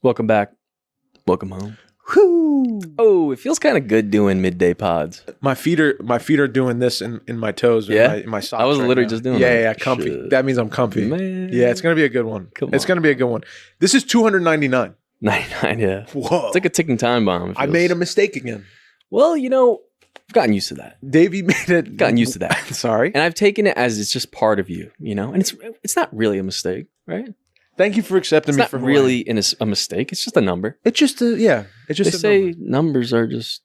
Welcome back. Welcome home. Whoo! Oh, it feels kind of good doing midday pods. My feet are doing this in my toes. Yeah? In my socks. I was right literally now. just doing yeah, that. Yeah, comfy. Shit. That means I'm comfy. Man. Yeah, it's gonna be a good one. Come It's on. gonna be a good one. This is 299. 99, yeah. Whoa! It's like a ticking time bomb. I made a mistake again. Well, I've gotten used to that. Davey made it. Gotten used to that. Sorry. And I've taken it as it's just part of you, And it's not really a mistake, right? Thank you for accepting It's me not for who really a mistake. It's just a number. It's just a yeah. It's just They a say number. numbers are just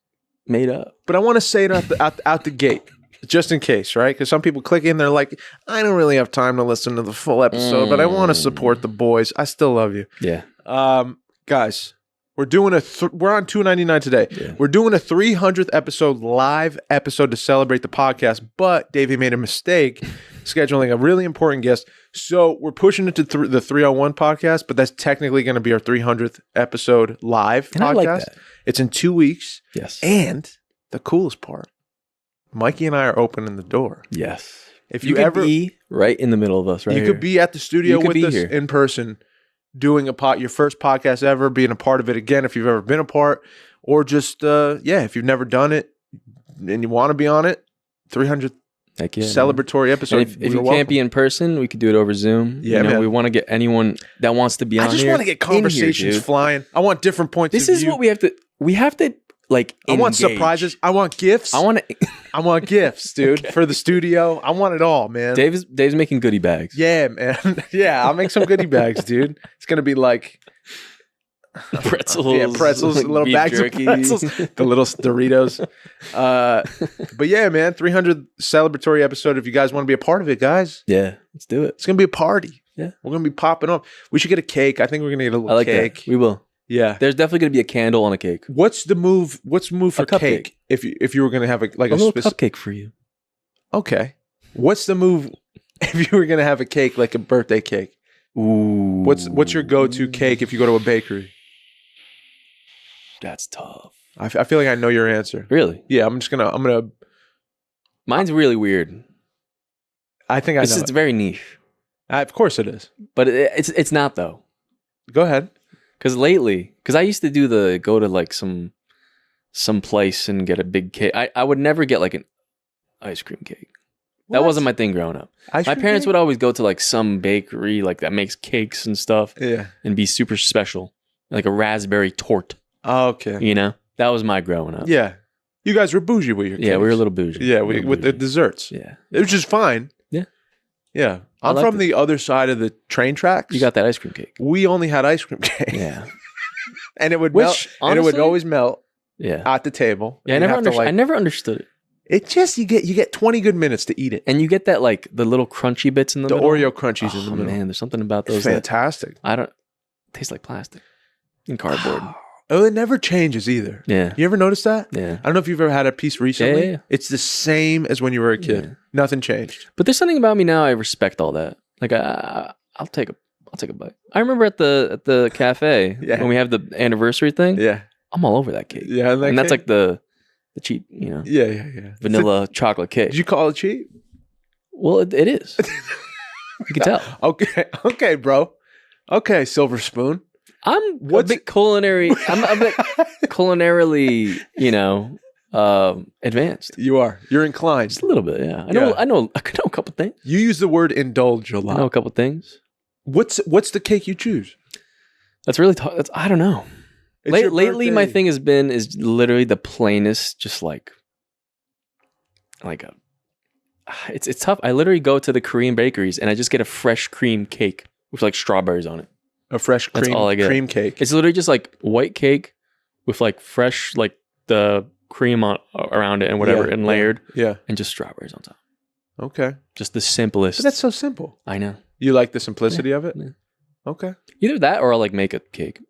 made up. But I want to say it out the gate, just in case, right? Because some people click in, they're like, I don't really have time to listen to the full episode, but I want to support the boys. I still love you. Yeah. Guys, we're doing we're on 299 today. Yeah. We're doing a 300th episode, live episode to celebrate the podcast, but Davey made a mistake scheduling a really important guest. So we're pushing it to the 301 podcast, but that's technically going to be our 300th episode live And podcast. I like that. It's in 2 weeks. Yes. And the coolest part, Mikey and I are opening the door. Yes. If You you could ever be right in the middle of us, right? you here. could be at the studio You could with be us here. in person, doing your first podcast ever, being a part of it again if you've ever been a part, or just if you've never done it and you want to be on it, 300th Heck yeah, man. celebratory episode. And if you can't be in person, we could do it over Zoom. Yeah, man. We want to get anyone that wants to be on I just here want to get in here, conversations dude. flying. I want different points This of is view. what we have to like I want engage. surprises. I want gifts. I want to I want gifts, dude, Okay. for the studio. I want it all, man. Dave's making goodie bags. Yeah, man. Yeah, I'll make some goodie bags, dude. It's going to be like Pretzels. pretzels, like little beef bags jerky. of pretzels, the little Doritos. But yeah, man, 300 celebratory episode. If you guys want to be a part of it, guys, Yeah, let's do it. it's gonna be a party. Yeah. We're gonna be popping up. We should get a cake. I think we're gonna get a little I like cake. that. We will. Yeah. There's definitely going to be a candle on a cake. What's the move? What's the move for cupcake. cake? If you were gonna have a A little cupcake for you. Okay. What's the move if you were gonna have a cake like a birthday cake? Ooh. What's your go-to cake if you go to a bakery? That's tough. I feel like I know your answer. Really? Yeah, I'm gonna. Mine's really weird. I think I know. It's very niche, Of course it is. but it's not though. Go ahead. Because I used to go to like some place and get a big cake. I would never get like an ice cream cake. That What? wasn't my thing growing up. Ice My cream parents cake? would always go to like some bakery like that makes cakes and stuff Yeah. and be super special, like a raspberry torte. Oh, okay. That was my growing up. Yeah. You guys were bougie with your Yeah, cakes. we were a little bougie. Yeah, We were with the bougie. desserts. Yeah, Which is fine. Yeah. Yeah. I I'm liked from it. the other side of the train tracks. you got that ice cream cake. We only had ice cream cake. Yeah, And it would Which, melt. And it would honestly- always melt yeah. at the table. Yeah, I And never you have to, understood. I never understood it. It just you get 20 good minutes to eat it. And you get that like the little crunchy bits in the The middle. Oreo crunchies in Oh the middle. man, there's something about It's those that fantastic. I don't taste like plastic and cardboard. Oh, it never changes either. Yeah, You ever notice that? yeah. I don't know if you've ever had a piece recently. Yeah. It's the same as when you were a kid. Yeah. Nothing changed. But there's something about me now. I respect all that. Like I'll take a bite. I remember at the cafe Yeah. when we have the anniversary thing. Yeah. I'm all over that cake. Yeah. And that's like the cheap, yeah. vanilla chocolate cake. Did you call it cheap? Well, it is. You can tell. Okay, bro. Okay, silver spoon. I'm What's- a bit culinary. I'm a bit culinarily, advanced. You're inclined. Just a little bit, yeah. I Yeah. know a couple things. You use the word indulge a I know a lot. couple things. What's the cake you choose? That's really tough. I don't know. It's your Lately, my birthday. thing is literally the plainest, just like a. It's tough. I literally go to the Korean bakeries and I just get a fresh cream cake with like strawberries on it. A fresh That's all I get. cream cake. It's literally just like white cake with like fresh like the cream around it and whatever Yeah, and yeah. layered Yeah. and just strawberries on top. Okay. Just the simplest. But that's so simple. I know. You like the simplicity of it? Yeah. Okay. Either that or I'll like make a cake.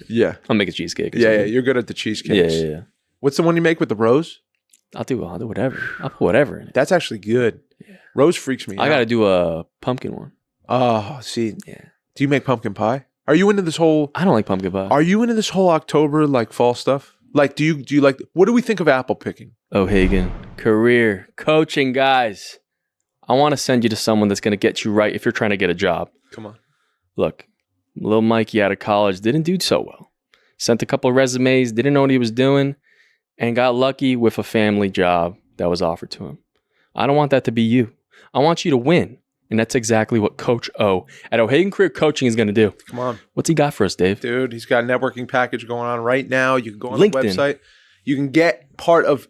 Yeah. I'll make a cheesecake. or Yeah, something. You're good at the Yeah, cheesecakes. yeah. What's the one you make with the rose? I'll do whatever. I'll put whatever in it. That's actually good. Yeah. Rose freaks me out. I got to do a pumpkin one. Oh, see. Yeah. Do you make pumpkin pie? Are you into this whole I don't like pumpkin pie. Are you into this whole October like fall stuff? Like do you like what do we think of apple picking? O'Hagan, career, coaching, guys. I want to send you to someone that's going to get you right if you're trying to get a job. Come on. Look, Little Mikey out of college didn't do so well. Sent a couple of resumes, didn't know what he was doing, and got lucky with a family job that was offered to him. I don't want that to be you. I want you to win. And that's exactly what Coach O at O'Hagan Career Coaching is going to do. Come on. What's he got for us, Dave? Dude, he's got a networking package going on right now. You can go on LinkedIn. the website. You can get part of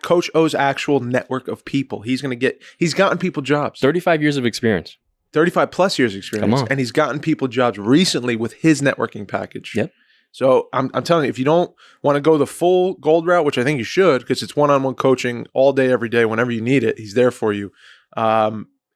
Coach O's actual network of people. He's gotten people jobs. 35 years of experience. 35 plus years experience. Come on. And he's gotten people jobs recently with his networking package. Yep. So I'm telling you, if you don't want to go the full gold route, which I think you should, because it's one-on-one coaching all day, every day, whenever you need it, he's there for you.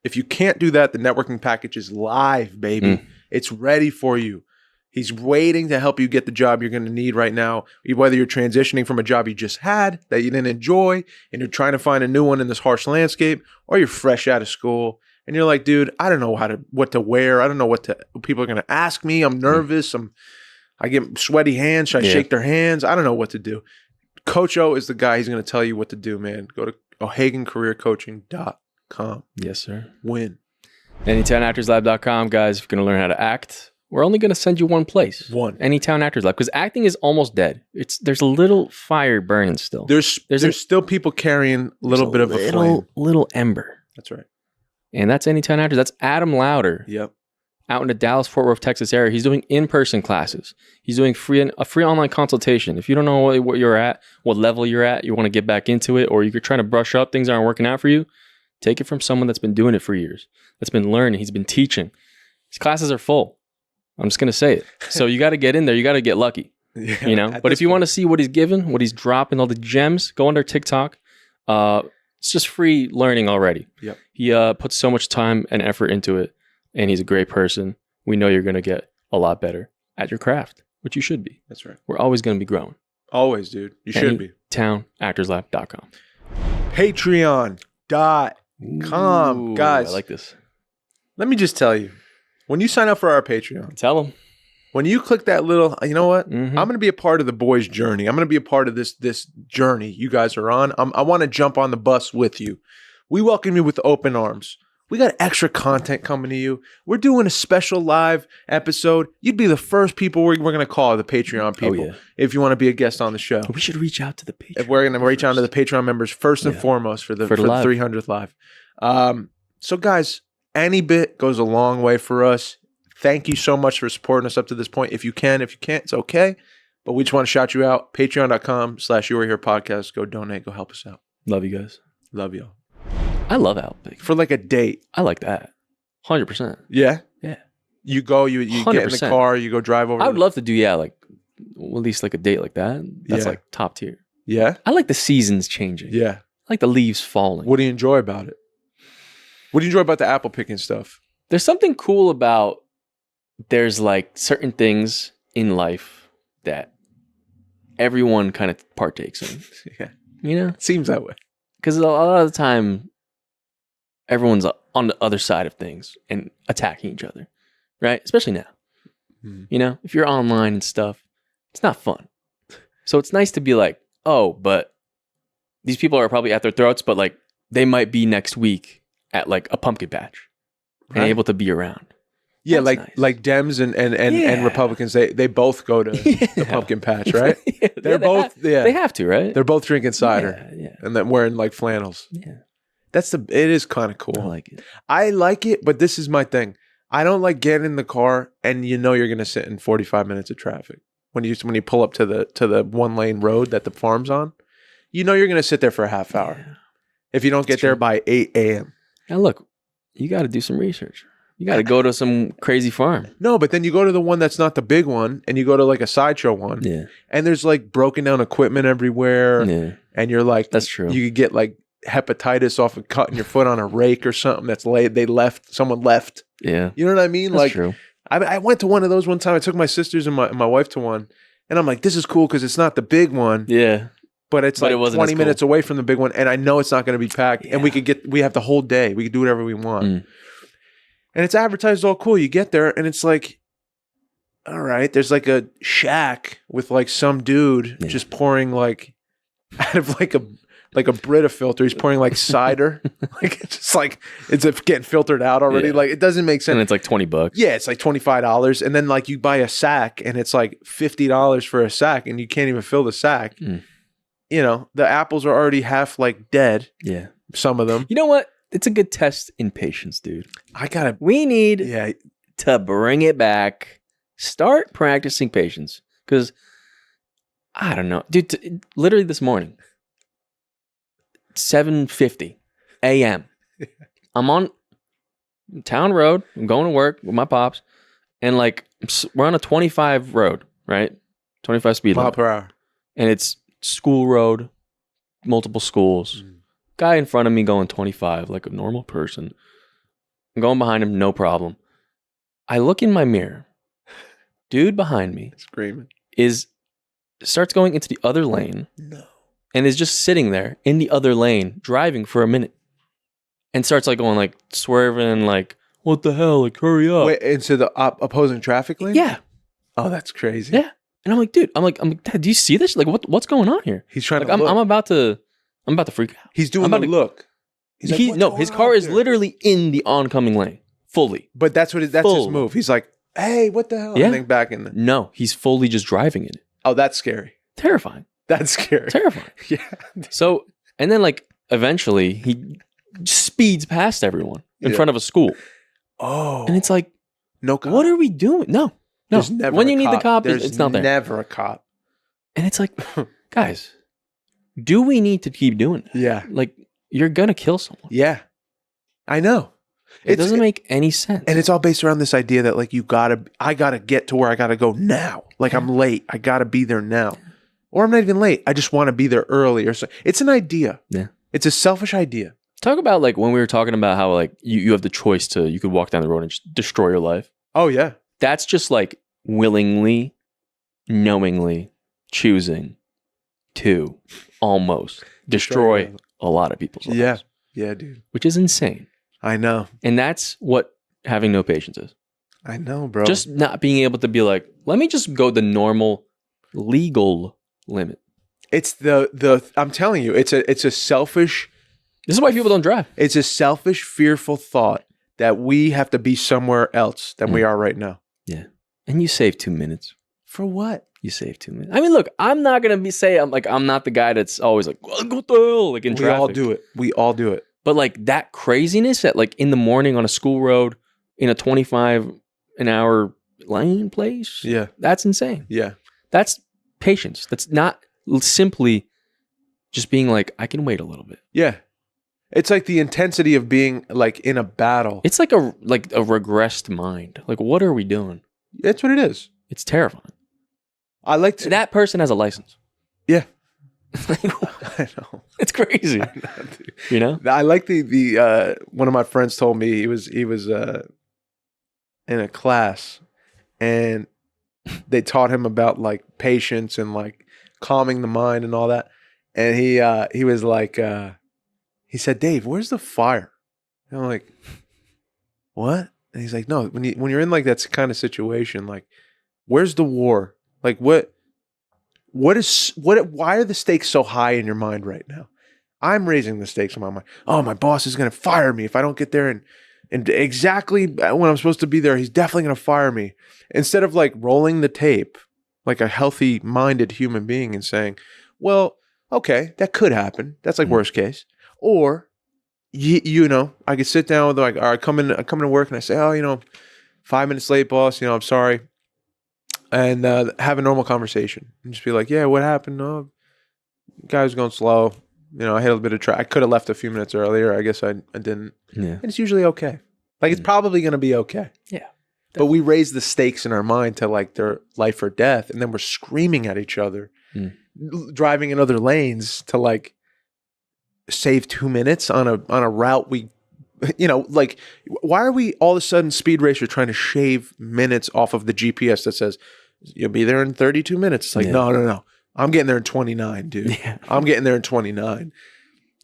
If you can't do that, the networking package is live, baby. It's ready for you. He's waiting to help you get the job you're going to need right now, whether you're transitioning from a job you just had that you didn't enjoy and you're trying to find a new one in this harsh landscape, or you're fresh out of school and you're like, dude, I don't know what to wear. I don't know what people are going to ask me. I'm nervous. I get sweaty hands. Should I shake their hands? I don't know what to do. Coach O is the guy. He's going to tell you what to do, man. Go to O'HaganCareerCoaching.com. Yes, sir. Win. AnytownActorsLab.com, guys. If you're going to learn how to act, we're only going to send you one place. One. Anytown Actors Lab. Because acting is almost dead. There's a little fire burning still. There's still people carrying a little bit of a flame. Little ember. That's right. And that's Anytown Actors. That's Adam Louder. Yep. Out in the Dallas-Fort Worth, Texas area. He's doing in-person classes. He's doing a free online consultation. If you don't know what you're at, what level you're at, you want to get back into it, or you're trying to brush up, things aren't working out for you, take it from someone that's been doing it for years, that's been learning, he's been teaching. His classes are full. I'm just going to say it. So you got to get in there. You got to get lucky, But if you want to see what he's giving, what he's dropping, all the gems, go under TikTok. It's just free learning already. Yep. He puts so much time and effort into it, and he's a great person. We know you're going to get a lot better at your craft, which you should be. That's right. We're always going to be growing. Always, dude. You should be. AnytownActorsLab.com. Patreon.com. Guys, I like this. let me just tell you, when you sign up for our Patreon, Tell them. when you click that little, you know what? Mhm. I'm going to be a part of the boys' journey. I'm going to be a part of this journey you guys are on. I want to jump on the bus with you. We welcome you with open arms. We got extra content coming to you. We're doing a special live episode. You'd be the first people we're going to call, the Patreon people, if you want to be a guest on the show. We should reach out to the Patreon. If we're going to reach out to the Patreon members first and foremost for the live. 300th live. So guys, any bit goes a long way for us. Thank you so much for supporting us up to this point. If you can, if you can't, it's okay. But we just want to shout you out. Patreon.com/YouAreHerePodcast. Go donate. Go help us out. Love you guys. Love y'all. I love Outpick. For like a date. I like that. 100%. Yeah? Yeah. You go, you get in the 100%. car, you go drive over. I would love to do, at least like a date like that. That's Yeah. like top tier. Yeah? I like the seasons changing. Yeah. I like the leaves falling. What do you enjoy about it? What do you enjoy about the apple picking stuff? There's something cool about there's like certain things in life that everyone kind of partakes in. Yeah. You know? It seems that way. Because a lot of the time, everyone's on the other side of things and attacking each other, right? Especially now. You know, if you're online and stuff, it's not fun. So it's nice to be like, oh, but these people are probably at their throats, but like they might be next week at like a pumpkin patch and able to be around. Yeah, That's like nice. Dems and Republicans, they both go to the pumpkin patch, right? They're both they have to, right? They're both drinking cider and then wearing like flannels. Yeah. It is kind of cool. I like it. I like it, but this is my thing. I don't like getting in the car and you know you're gonna sit in 45 minutes of traffic. When you pull up to the 1-lane road that the farm's on, you know you're gonna sit there for a half hour. Yeah. If you don't get there by 8 a.m. Now look, you got to do some research. You got to go to some crazy farm. No, but then you go to the one that's not the big one and you go to like a sideshow one. Yeah. And there's like broken down equipment everywhere. Yeah. And you're like, That's true. You could get like hepatitis off of cutting your foot on a rake or something that's laid. Someone left. Yeah. You know what I mean? That's like, true. I went to one of those one time. I took my sisters and my wife to one. And I'm like, this is cool because it's not the big one. Yeah. But it's But like it wasn't 20 as minutes away from the big one. And I know it's not going to be packed. Yeah. And we have the whole day. We could do whatever we want. And it's advertised all cool. You get there and it's like, all right, there's like a shack with like some dude just pouring like out of like like a Brita filter. He's pouring like cider. Like it's just like it's getting filtered out already. Yeah. Like it doesn't make sense. And it's like $20. Yeah, it's like $25. And then like you buy a sack and it's like $50 for a sack and you can't even fill the sack. Mm. You know, the apples are already half like dead. Yeah. Some of them. You know what? It's a good test in patience, dude. I gotta We need yeah. to bring it back. Start practicing patience. Because, I don't know. Dude, literally this morning, 7:50 a.m. I'm on town road. I'm going to work with my pops. And like, we're on a 25 road, right? 25 speed Mile limit. per hour. And it's school road, multiple schools. Guy in front of me going 25 like a normal person. I'm going behind him, no problem. I look in my mirror. Dude behind me Screaming. starts going into the other lane. No. And is just sitting there in the other lane, driving for a minute. And starts like going like swerving like, what the hell? Like, hurry up. Wait, into the opposing traffic lane? Yeah. Oh, that's crazy. Yeah. And I'm like, dude, I'm like, Dad, do you see this? Like, what's going on here? He's trying Like, to look. I'm about to freak out. He's doing I'm the about to- look. He's like, "What's No, going his on car is there?" literally in the oncoming lane, fully. But that's what that's his Full. move. He's like, hey, what the hell? Yeah. And then back in the No, he's fully just driving in it. Oh, that's scary. Terrifying. That's scary. Terrifying. Yeah. So, and then like eventually he speeds past everyone in Yeah. front of a school. Oh. And it's like, no cop. what are we doing? No. There's never When a you need the cop, There's it's not there. never a cop. And it's like, guys, do we need to keep doing that? Yeah. Like, you're going to kill someone. Yeah. I know. It doesn't make any sense. And it's all based around this idea that like I gotta get to where I gotta go now. Like I'm late. I gotta be there now. Or I'm not even late. I just want to be there early or so. It's an idea. Yeah. It's a selfish idea. Talk about like when we were talking about how like you have the choice to, you could walk down the road and just destroy your life. Oh yeah. That's just like willingly, knowingly choosing to almost destroy a lot of people's lives. Yeah. Yeah, dude. Which is insane. I know. And that's what having no patience is. I know, bro. Just not being able to be like, let me just go the normal legal limit. it's the I'm telling you, it's a selfish, This is why people don't drive. it's a selfish, fearful thought that we have to be somewhere else than we are right now. Yeah. And you save 2 minutes. For what? You save 2 minutes. I mean, look, I'm not going to I'm not the guy that's always like, what the hell? Like in We traffic. all do it. We all do it. But like that craziness at like in the morning on a school road in a 25 an hour lane place. Yeah. That's insane. Yeah. That's patience. That's not simply just being like, I can wait a little bit. Yeah. It's like the intensity of being like in a battle. It's like a regressed mind. Like, what are we doing? That's what it is. It's terrifying. I like to. That person has a license. Yeah. Like, I know. it's crazy. I know, dude. You know? I like the one of my friends told me he was in a class and they taught him about like patience and like calming the mind and all that. And he was like he said, "Dave, where's the fire?" And I'm like, "What?" And he's like, "No, when you're in like that kind of situation, like where's the war? Like why are the stakes so high in your mind right now?" I'm raising the stakes in my mind. Oh, my boss is going to fire me if I don't get there and exactly when I'm supposed to be there. He's definitely going to fire me. Instead of like rolling the tape like a healthy minded human being and saying, well, okay, that could happen. That's like worst case. Or, you know, I could sit down with like, all right, I come to work and I say, oh, 5 minutes late, boss, I'm sorry. And have a normal conversation and just be like, yeah, what happened? No, guy was going slow. I hit a bit of traffic. I could have left a few minutes earlier. I guess I didn't. Yeah. And it's usually okay. Like it's probably going to be okay. Yeah. But we raise the stakes in our mind to like their life or death. And then we're screaming at each other, driving in other lanes to like save 2 minutes on a route we, like why are we all of a sudden speed racer trying to shave minutes off of the GPS that says you'll be there in 32 minutes? It's like, no. I'm getting there in 29, dude. Yeah. I'm getting there in 29.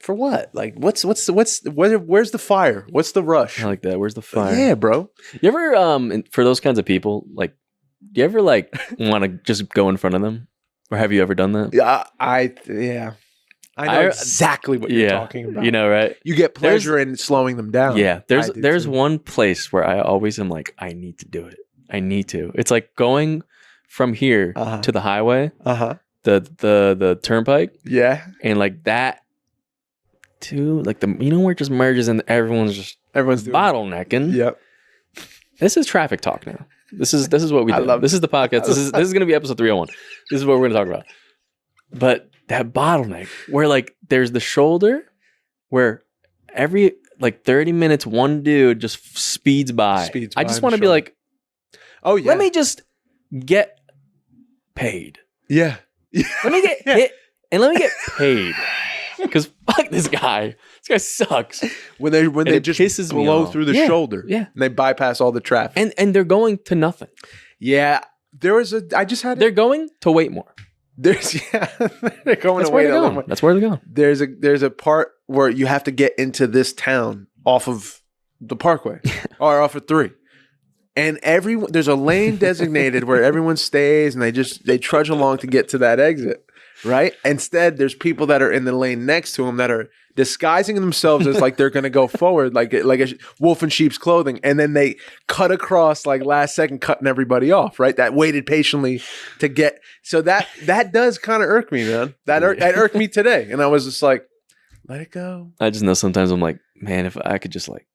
For what? Like, where's the fire? What's the rush? I like that. Where's the fire? Yeah, bro. You ever, for those kinds of people, like, do you ever like want to just go in front of them? Or have you ever done that? Yeah, yeah. I know exactly what you're talking about. You know, right? You get pleasure in slowing them down. Yeah. There's one place where I always am like, I need to do it. I need to. It's like going from here to the highway, the turnpike. Yeah. And like that to like where it just merges and everyone's doing bottlenecking. Yep. This is traffic talk now. This is what we do. This is the podcast. This is going to be episode 301. This is what we're going to talk about. But that bottleneck where like there's the shoulder where every like 30 minutes one dude just speeds by. I just want to be like, oh yeah, let me just get paid. Yeah. Let me get hit and let me get paid. Because fuck this guy. This guy sucks. When they just blow through the shoulder. Yeah. And they bypass all the traffic. And they're going to nothing. Yeah. They're going to wait more. They're going to wait a little more. That's where they're going. There's a part where you have to get into this town off of the parkway or off of 3. And there's a lane designated where everyone stays and they trudge along to get to that exit. Right? Instead, there's people that are in the lane next to them that are disguising themselves as like they're going to go forward, like a wolf in sheep's clothing. And then they cut across like last second, cutting everybody off, right? That waited patiently to get. So that does kind of irk me, man. That irked me today. And I was just like, let it go. I just know sometimes I'm like, man, if I could just like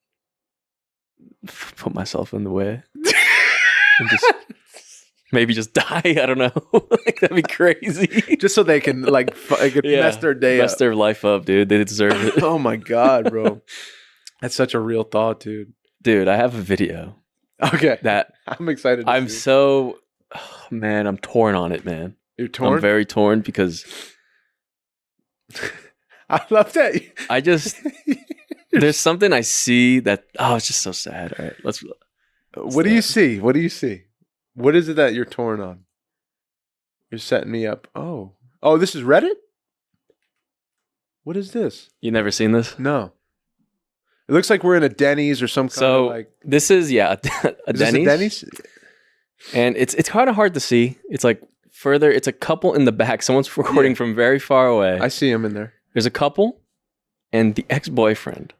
put myself in the way and just... Maybe just die. I don't know. Like that'd be crazy. Just so they can like mess their day mess their life up, dude. They deserve it. Oh my God, bro. That's such a real thought, dude. Dude, I have a video. Okay. That I'm excited. I'm torn on it, man. You're torn? I'm very torn because I love that. I just there's something I see that it's just so sad. All right, What do you see? What do you see? What is it that you're torn on? You're setting me up. Oh, this is Reddit? What is this? You never seen this? No. It looks like we're in a Denny's or some kind of like... this is, a is Denny's. This a Denny's? And it's kind of hard to see. It's like further, it's a couple in the back. Someone's recording from very far away. I see him in there. There's a couple and the ex-boyfriend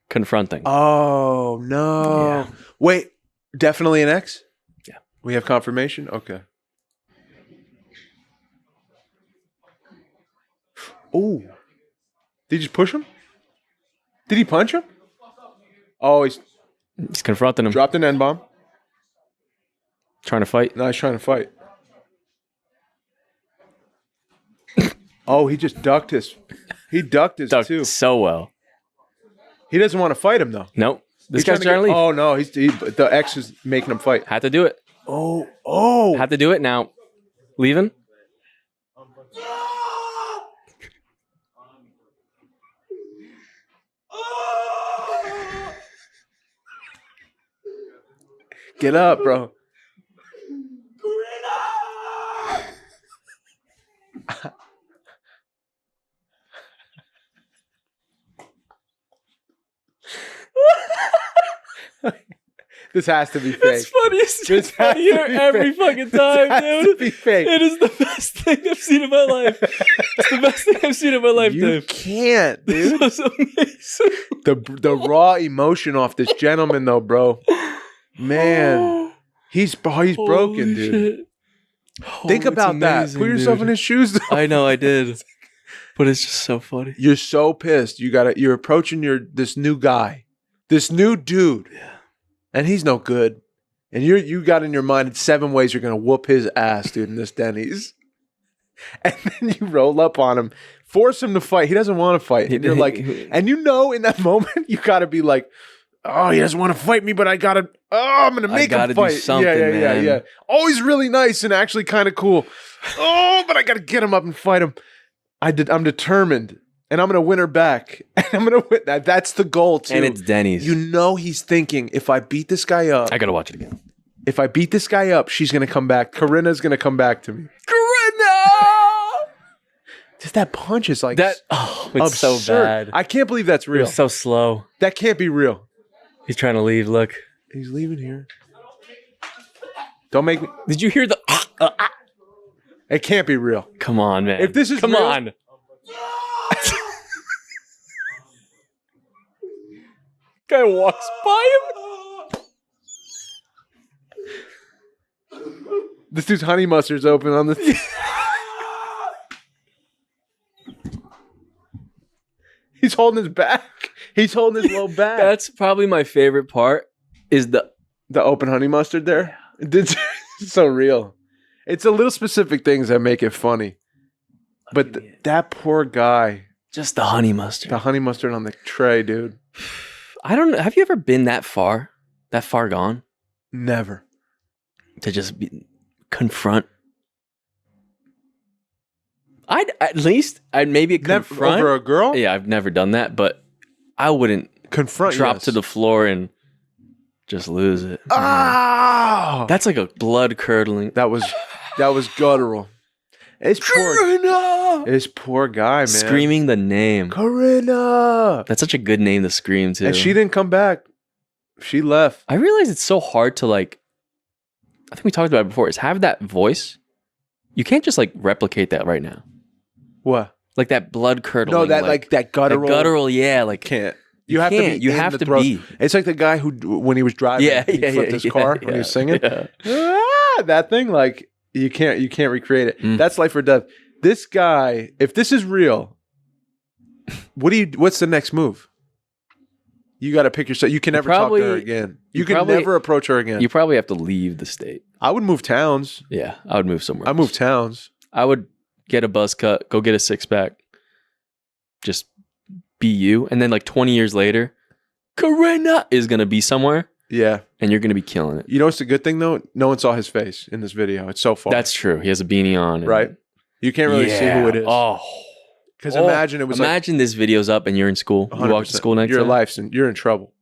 confronting. Oh, no. Yeah. Wait, definitely an ex? Yeah. We have confirmation? Okay. Oh. Did you just push him? Did he punch him? Oh, he's confronting him. Dropped an N-bomb. Trying to fight. No, he's trying to fight. Oh, he just ducked his. He ducked too. So well. He doesn't want to fight him though. Nope. This guy's trying to leave. Oh no, the ex is making him fight. Had to do it. Oh. Had to do it now. Leaving. Get up, bro. This has to be fake. It's funny. It's funny here every fucking time, dude. To be fake. It is the best thing I've seen in my life. It's the best thing I've seen in my life, You Dave. can't, dude. This was amazing. The raw emotion off this gentleman, though, bro. Man, he's broken, dude. Think about that. Put yourself in his shoes. Though. I know, I did, but it's just so funny. You're so pissed. You're approaching this new guy, this new dude, and he's no good. And you got in your mind 7 ways you're gonna whoop his ass, dude, in this Denny's. And then you roll up on him, force him to fight. He doesn't want to fight. And you're like, and in that moment, you gotta be like, oh, he doesn't want to fight me, but I'm gonna make him fight. Do something, man. Yeah. Oh, he's really nice and actually kind of cool. Oh, but I gotta get him up and fight him. I'm determined, and I'm gonna win her back. And I'm gonna win that. That's the goal too. And it's Denny's. You know he's thinking, if I beat this guy up, I gotta watch it again. If I beat this guy up, she's gonna come back. Corinna's gonna come back to me. Corinna! Just that punch is like that. Oh, it's absurd. so bad. I can't believe that's real. It's so slow. That can't be real. He's trying to leave. Look, he's leaving here. Don't make me. Did you hear the? It can't be real. Come on, man. If this is come real, on. Guy walks by him. This dude's honey mustard's open on the. He's holding his back. He's holding his low back. That's probably my favorite part. Is the open honey mustard there? It's so real. It's the little specific things that make it funny. But that poor guy. Just the honey mustard. The honey mustard on the tray, dude. I don't know. Have you ever been that far? That far gone? Never. To just confront. I'd maybe confront. Over a girl? Yeah, I've never done that, but I wouldn't confront. Drop to the floor and just lose it. Ah! That's like a blood curdling. That was guttural. It's poor guy, man. Screaming the name. Corinna. That's such a good name to scream to. And she didn't come back. She left. I realize it's so hard to I think we talked about it before, is have that voice. You can't just replicate that right now. What? Like that blood curdling. No, that that guttural. That guttural, yeah. Can't. You have to be. You have to be. It's like the guy who, when he was driving, he flipped his car when he was singing. Yeah. That thing, you can't recreate it. That's life or death. This guy, if this is real, what's the next move? You got to pick yourself. You can never talk to her again. You can never approach her again. You probably have to leave the state. I would move towns. Yeah, I would move somewhere else. I move towns. I would get a buzz cut, go get a six pack, just be you. And then 20 years later, Corinna is going to be somewhere. Yeah. And you're going to be killing it. You know what's a good thing, though? No one saw his face in this video. It's so far. That's true. He has a beanie on. Right? You can't really see who it is. Oh. Because imagine it was this video's up and you're in school. 100%. You walk to school next Your time. life's you're in trouble.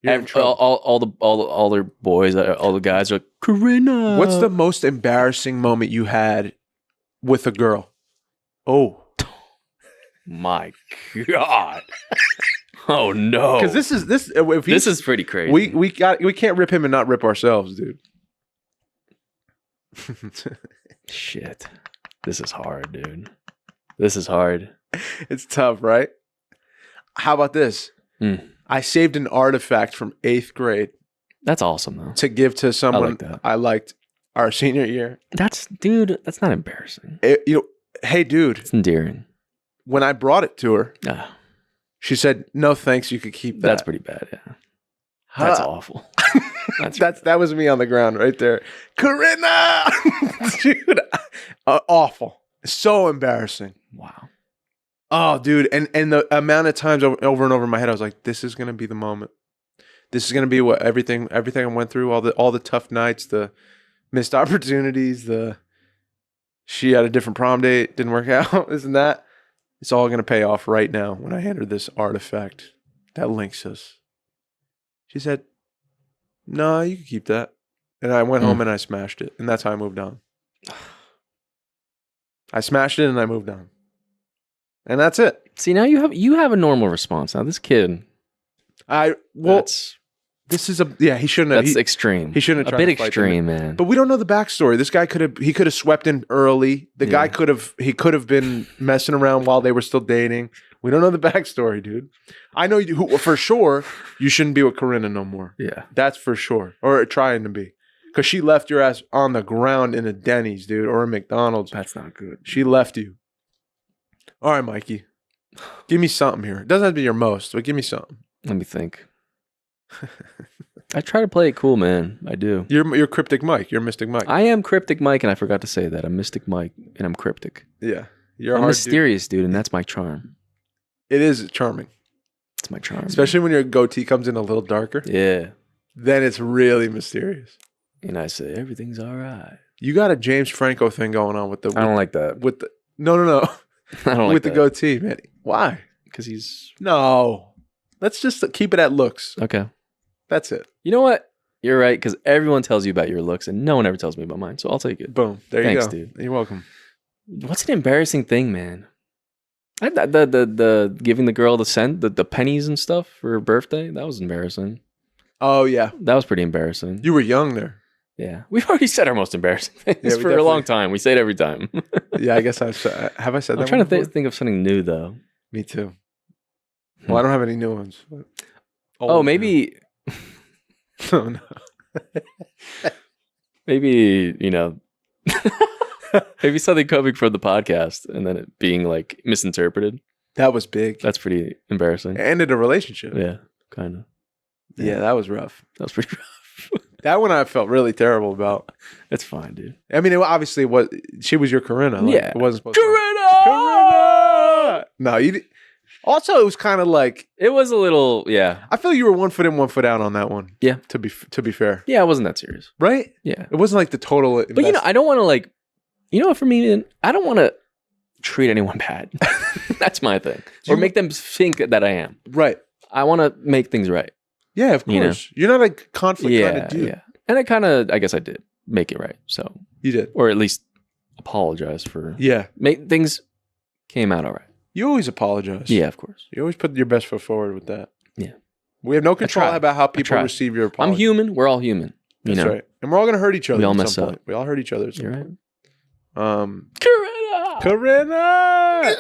You're in trouble. All their boys, all the guys are like, Corinna. What's the most embarrassing moment you had with a girl? Oh. My God. Oh no. Because this is pretty crazy. We can't rip him and not rip ourselves, dude. Shit. This is hard, dude. This is hard. It's tough, right? How about this? I saved an artifact from 8th grade. That's awesome, though. To give to someone I liked our senior year. That's not embarrassing. Hey, dude. It's endearing. When I brought it to her, she said, "No, thanks. You could keep that." That's pretty bad. Yeah. That's awful. That was me on the ground right there. Corinna, dude, awful. So embarrassing. Wow. Oh, dude, and the amount of times over and over in my head, I was like, "This is gonna be the moment. This is gonna be what everything I went through, all the tough nights, the missed opportunities, she had a different prom date, didn't work out, isn't that? It's all gonna pay off right now when I hand her this artifact that links us." She said, "No, you can keep that." And I went home and I smashed it, and that's how I moved on. I smashed it and I moved on. And that's it. See, now you have a normal response. Now this kid, this is he shouldn't have. That's extreme. He shouldn't have tried a bit to fight extreme, them. man. But we don't know the backstory. This guy could have swept in early. The guy could have been messing around while they were still dating. We don't know the backstory, dude. I know for sure you shouldn't be with Corinna no more. Yeah, that's for sure. Or trying to be. Because she left your ass on the ground in a Denny's, dude, or a McDonald's. That's not good. She left you. All right, Mikey. Give me something here. It doesn't have to be your most, but give me something. Let me think. I try to play it cool, man. I do. You're Cryptic Mike. You're Mystic Mike. I am Cryptic Mike, and I forgot to say that. I'm Mystic Mike, and I'm cryptic. Yeah. I'm mysterious, dude, and that's my charm. It is charming. It's my charm. Especially when your goatee comes in a little darker. Yeah. Then it's really mysterious. And I say, everything's all right. You got a James Franco thing going on with the... I don't like that. With the... No. I don't like with that. The goatee, man. Why? Because he's... No. Let's just keep it at looks. Okay. That's it. You know what? You're right, because everyone tells you about your looks, and no one ever tells me about mine, so I'll take it. Boom. There you go. Thanks, dude. You're welcome. What's an embarrassing thing, man? The giving the girl the pennies and stuff for her birthday, that was embarrassing. Oh, yeah. That was pretty embarrassing. You were young there. Yeah. We've already said our most embarrassing things for a long time. We say it every time. Yeah, I guess have I said that? I'm trying to think of something new, though. Me too. Well, I don't have any new ones. But. Oh, maybe, Oh, no. maybe, maybe something coming from the podcast and then it being like misinterpreted. That was big. That's pretty embarrassing. It ended a relationship. Yeah, kind of. Yeah, that was rough. That was pretty rough. That one I felt really terrible about. It's fine, dude. I mean, obviously, she was your Corinna. Like, Yeah. It wasn't supposed to. Corinna! No, you. Also, it was kind of like It was a little, yeah. I feel you were 1 foot in, 1 foot out on that one. Yeah. To be fair, Yeah, it wasn't that serious. right? Yeah. It wasn't like the total. But, I don't want to like, for me, man, I don't want to treat anyone bad. That's my thing. Or make them think that I am. Right. I want to make things right. Yeah, of course. You're not a conflict kind of dude. Yeah. And I guess I did make it right. So, You did. or at least apologize for, Yeah. things came out all right. You always apologize. Yeah, of course. You always put your best foot forward with that. Yeah. We have no control try. about how people try. receive your apology. I'm human. We're all human. That's right. And we're all going to hurt each other We all at mess some up. point. We all hurt each other at some You're right. point. Corinna! Corinna!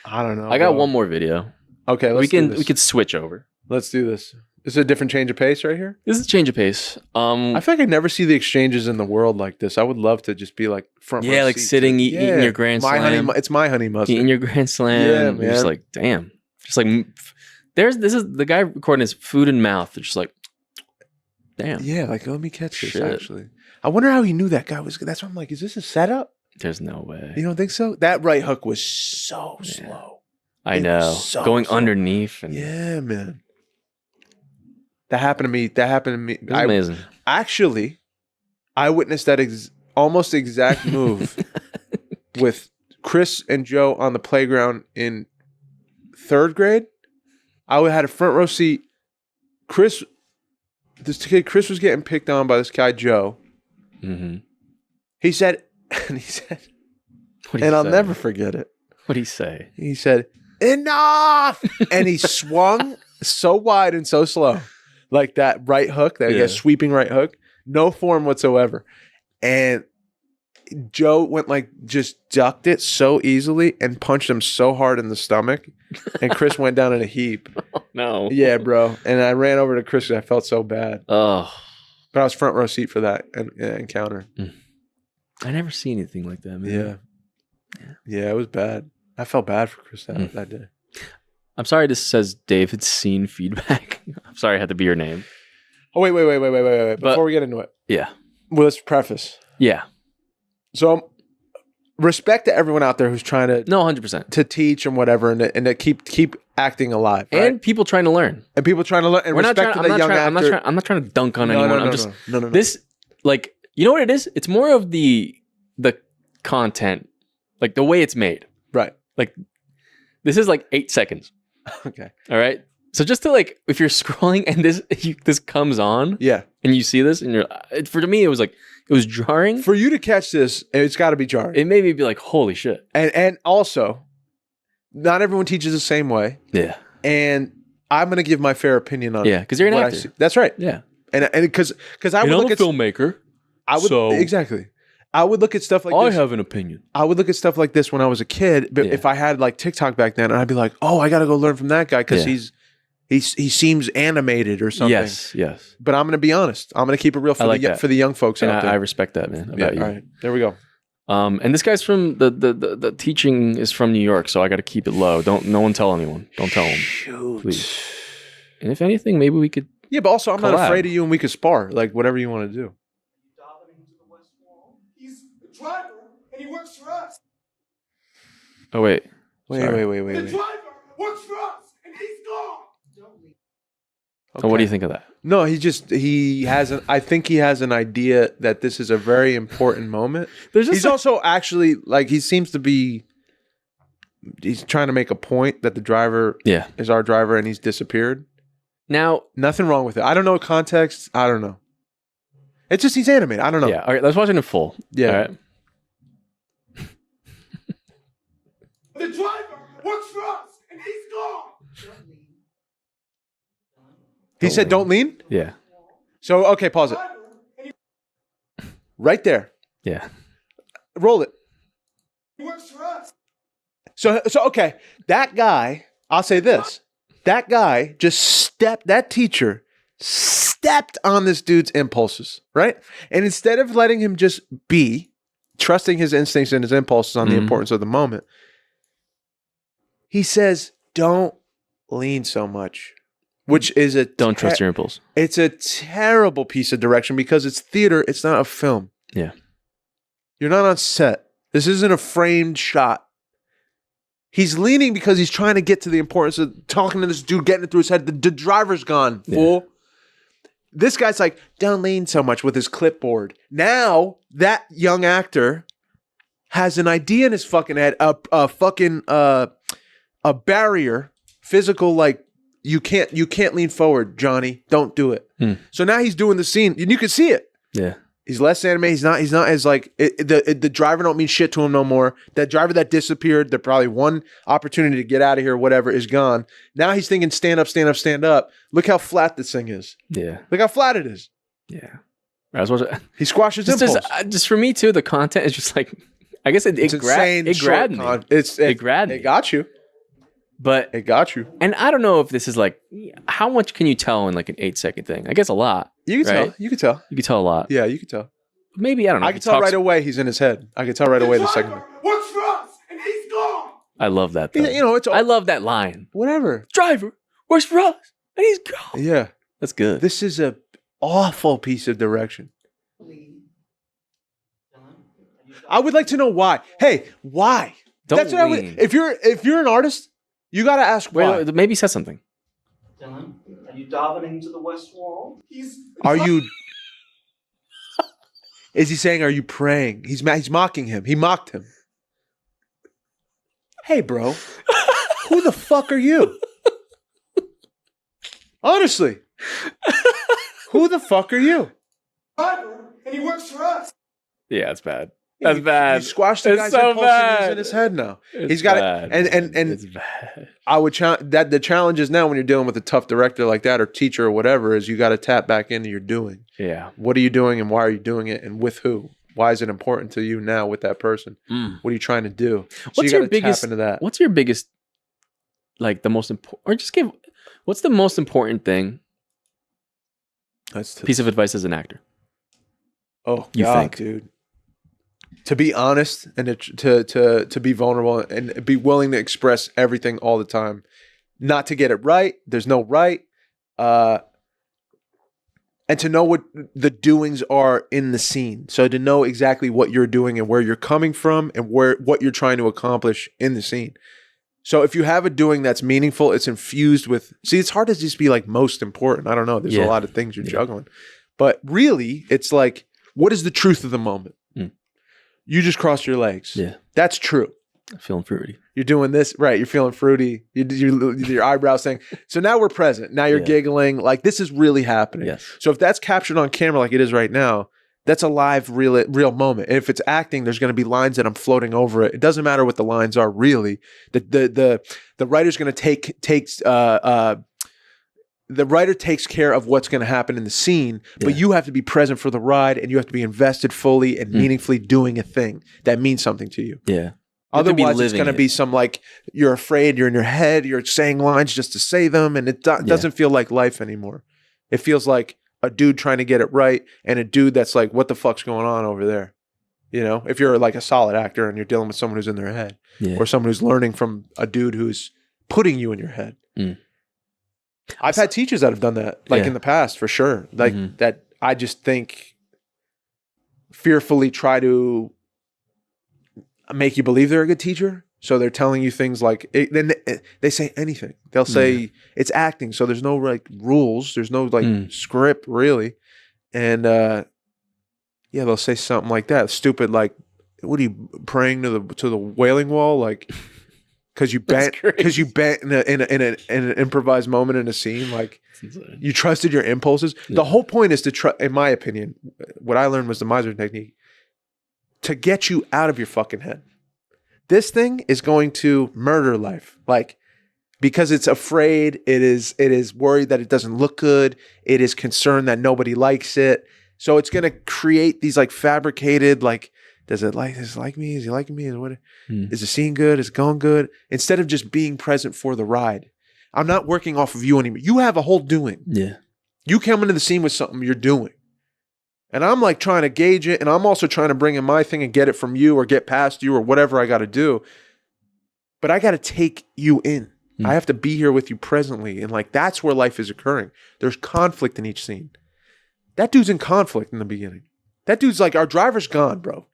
I don't know. I got bro. one more video. Okay, We do can this. we could switch over. Let's do this. Is it a different change of pace right here? This is a change of pace. I feel like I never see the exchanges in the world like this. I would love to just be like front row Yeah, like seat sitting, to- eating your Grand my Slam. Honey, it's my honey mustard. Eating your Grand Slam. Yeah, You're just man. like, damn. Just like, this is the guy recording his food and mouth. They're just like, damn. Yeah, like let me catch this. Shit. Actually, I wonder how he knew that guy was. That's why I'm like, is this a setup? There's no way. You don't think so? That right hook was so slow. I it know. was so Going slow. underneath. And Yeah, man. That happened to me. It was amazing. Actually, I witnessed that almost exact move with Chris and Joe on the playground in 3rd grade. I had a front row seat. Chris was getting picked on by this guy, Joe. Mm-hmm. He said, What'd he and I'll say? never forget it. What'd he say? He said, enough! And he swung so wide and so slow. Like that right hook, that sweeping right hook, no form whatsoever. And Joe went like, just ducked it so easily and punched him so hard in the stomach. And Chris went down in a heap. Oh, no. Yeah, bro. And I ran over to Chris because I felt so bad. Oh. But I was front row seat for that encounter. I never see anything like that, man. Yeah, it was bad. I felt bad for Chris that day. I'm sorry this says David's scene feedback. I'm sorry I had to be your name. Oh, wait. Before we get into it. Yeah. Well, let's preface. Yeah. So, respect to everyone out there who's trying to No, 100%. to teach and whatever, and to keep acting alive, right? And people trying to learn. And people trying to learn. And We're not respect trying, to I'm, that not young trying, actor. I'm not trying to dunk on anyone. I'm just no. this, like, you know what it is? It's more of the content, like the way it's made. Right. Like, this is like 8 seconds. Okay. All right. So just to like, if you're scrolling and this comes on, Yeah. and you see this, and for me, it was like, it was jarring. For you to catch this, it's got to be jarring. It made me be like, holy shit. And also, not everyone teaches the same way. Yeah. And I'm going to give my fair opinion on. Yeah, because you're an what I actor. see. That's right. Yeah. And because I would I'm look a at filmmaker. I would so exactly. I would look at stuff like I this. have an opinion. I would look at stuff like this when I was a kid. But Yeah. if I had like TikTok back then, and I'd be like, "Oh, I got to go learn from that guy because Yeah. he seems animated or something." Yes. But I'm going to be honest. I'm going to keep it real for like that. for the young folks And out there. I respect that, man, Yeah, about you. all right, there we go. And this guy's from the teaching is from New York, so I got to keep it low. No one tell anyone. Don't tell him, Shoot. please. And if anything, maybe we could. Yeah, but also I'm not Collab. afraid of you, and we could spar like whatever you want to do. He's the driver, and he works for us. Oh wait. Wait. The driver works for us, and he's gone. Don't leave. So what do you think of that? No, I think he has an idea that this is a very important moment. He's also actually like he's trying to make a point that the driver Yeah. is our driver and he's disappeared. Now. Nothing wrong with it. I don't know context. I don't know. It's just he's animated. I don't know. Yeah. All right. Let's watch it in full. Yeah. All right. The driver works for us, and he's gone. Don't leave. He said, "Don't lean." Yeah. So okay, pause it. Right there. Yeah. Roll it. He works for us. So okay, that guy. I'll say this: That guy that teacher stepped on this dude's impulses, right? And instead of letting him just be, trusting his instincts and his impulses on the importance of the moment, he says, don't lean so much, which is don't trust your impulse. It's a terrible piece of direction because it's theater. It's not a film. Yeah. You're not on set. This isn't a framed shot. He's leaning because he's trying to get to the importance of talking to this dude, getting it through his head. The driver's gone, fool. This guy's like, don't lean so much with his clipboard. Now, that young actor has an idea in his fucking head, a barrier, physical, like, you can't lean forward, Johnny. Don't do it. So now he's doing the scene, and you can see it. Yeah. He's less animated. He's not as like the driver don't mean shit to him no more. That driver that disappeared, there probably one opportunity to get out of here, whatever, is gone. Now he's thinking stand up, stand up, stand up. Look how flat this thing is. Yeah. Look how flat it is. Yeah. I was watching. He squashes impulse. Just for me too, the content is just like, I guess it grabbed me. It grabbed me. It got you. But it got you. And I don't know if this is like, how much can you tell in like an 8-second thing? I guess a lot. You can tell. You can tell. You can tell a lot. Yeah, you can tell. Maybe, I don't know. I can tell right away he's in his head. I can tell right away the second. Works for us, and he's gone. I love that though. You know, I love that line. Whatever. Driver works for us, and he's gone. Yeah. That's good. This is a awful piece of direction. I would like to know why. Hey, why? Don't lean. If you're an artist, you got to ask why. Wait, maybe he says something. Dylan, are you davening to the west wall? Are you? Is he saying, are you praying? He's mocking him. He mocked him. Hey, bro. Who the fuck are you? Honestly. Who the fuck are you? Driver, and he works for us. Yeah, it's bad. That's bad. You squashed the guy's impulse and he's in his head now. He's got it. And it's bad. I would that the challenge is now when you're dealing with a tough director like that or teacher or whatever is you got to tap back into your doing. Yeah. What are you doing and why are you doing it and with who? Why is it important to you now with that person? What are you trying to do? What's your biggest? Tap into that. What's your biggest? Like the most important, or just give. What's the most important thing? Piece of advice as an actor. Oh, you think, dude? To be honest and to be vulnerable and be willing to express everything all the time. Not to get it right. There's no right. And to know what the doings are in the scene. So to know exactly what you're doing and where you're coming from and what you're trying to accomplish in the scene. So if you have a doing that's meaningful, it's infused with... See, it's hard to just be like most important. I don't know. There's a lot of things you're juggling. But really, it's like, what is the truth of the moment? You just crossed your legs. Yeah. That's true. I'm feeling fruity. You're doing this, right? You're feeling fruity. Your eyebrows saying, so now we're present. Now you're giggling. Like this is really happening. Yes. So if that's captured on camera like it is right now, that's a live, real moment. And if it's acting, there's going to be lines that I'm floating over it. It doesn't matter what the lines are really. The writer's going to the writer takes care of what's going to happen in the scene, but you have to be present for the ride and you have to be invested fully and meaningfully doing a thing that means something to you. Yeah. Otherwise, it's going to be some like you're afraid, you're in your head, you're saying lines just to say them, and it doesn't feel like life anymore. It feels like a dude trying to get it right and a dude that's like, what the fuck's going on over there? You know, if you're like a solid actor and you're dealing with someone who's in their head or someone who's learning from a dude who's putting you in your head. I've had teachers that have done that, like in the past, for sure. Like that, I just think fearfully try to make you believe they're a good teacher. So they're telling you things like, then they say anything. They'll say it's acting, so there's no like rules, there's no like script really, and they'll say something like that, stupid, like, what are you praying to the Wailing Wall, like? Because you bent in an improvised moment in a scene, like you trusted your impulses. Yeah. The whole point is to trust. In my opinion, what I learned was the Miser technique to get you out of your fucking head. This thing is going to murder life, like because it's afraid. It is worried that it doesn't look good. It is concerned that nobody likes it. So it's going to create these like fabricated like. Does it like me? Is he liking me? Is the scene good? Is it going good? Instead of just being present for the ride. I'm not working off of you anymore. You have a whole doing. Yeah. You come into the scene with something you're doing. And I'm like trying to gauge it. And I'm also trying to bring in my thing and get it from you or get past you or whatever I got to do. But I got to take you in. I have to be here with you presently. And like, that's where life is occurring. There's conflict in each scene. That dude's in conflict in the beginning. That dude's like, our driver's gone, bro.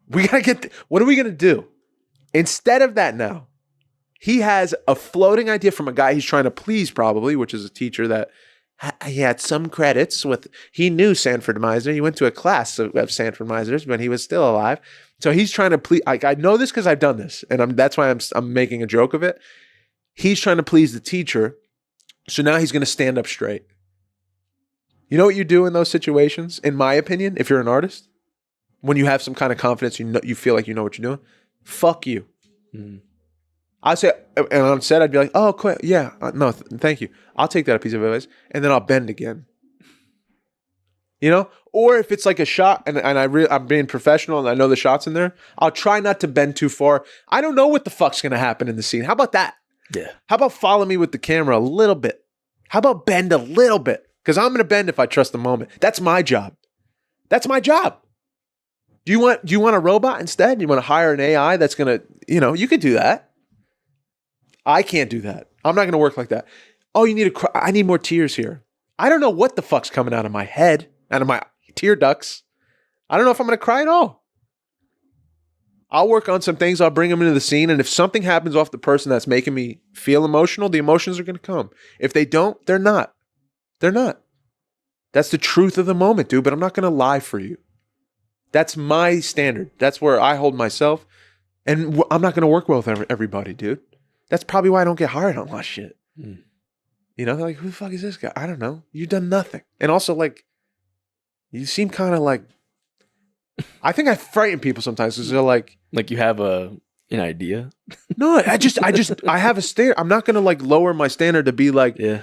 We got to get, what are we going to do? Instead of that now, he has a floating idea from a guy he's trying to please probably, which is a teacher that he had some credits with, he knew Sanford Meisner. He went to a class of Sanford Meisner's when he was still alive. So he's trying to please, I know this because I've done this. And that's why I'm making a joke of it. He's trying to please the teacher. So now he's going to stand up straight. You know what you do in those situations, in my opinion, if you're an artist? When you have some kind of confidence, you feel like you know what you're doing. Fuck you. I say, and on set, I'd be like, oh, cool. Yeah, no, thank you. I'll take that piece of advice. And then I'll bend again. You know? Or if it's like a shot and I'm being professional and I know the shot's in there, I'll try not to bend too far. I don't know what the fuck's going to happen in the scene. How about that? Yeah. How about follow me with the camera a little bit? How about bend a little bit? Because I'm going to bend if I trust the moment. That's my job. That's my job. Do you want a robot instead? You want to hire an AI that's going to, you could do that. I can't do that. I'm not going to work like that. Oh, you need to cry. I need more tears here. I don't know what the fuck's coming out of my head, out of my tear ducts. I don't know if I'm going to cry at all. I'll work on some things. I'll bring them into the scene. And if something happens off the person that's making me feel emotional, the emotions are going to come. If they don't, they're not. They're not. That's the truth of the moment, dude. But I'm not going to lie for you. That's my standard. That's where I hold myself. And I'm not going to work well with everybody, dude. That's probably why I don't get hired on my shit. They're like, who the fuck is this guy? I don't know. You've done nothing. And also, like, you seem kind of like, I think I frighten people sometimes because they're like you have an idea. No, I have a standard. I'm not going to like lower my standard to be like, yeah,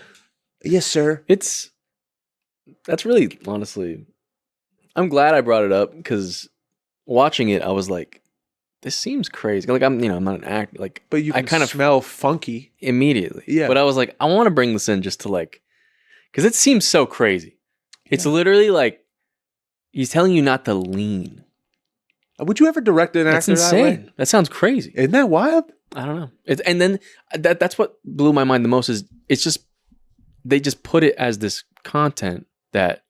yes, sir. That's really, honestly, I'm glad I brought it up because watching it, I was like, this seems crazy. Like I'm not an actor. Like, but you can kind of smell funky immediately. Yeah. But I was like, I want to bring this in just to like, because it seems so crazy. It's literally like he's telling you not to lean. Would you ever direct an actor That's insane. that way? That sounds crazy. Isn't that wild? I don't know. And then that's what blew my mind the most is it's just they just put it as this content that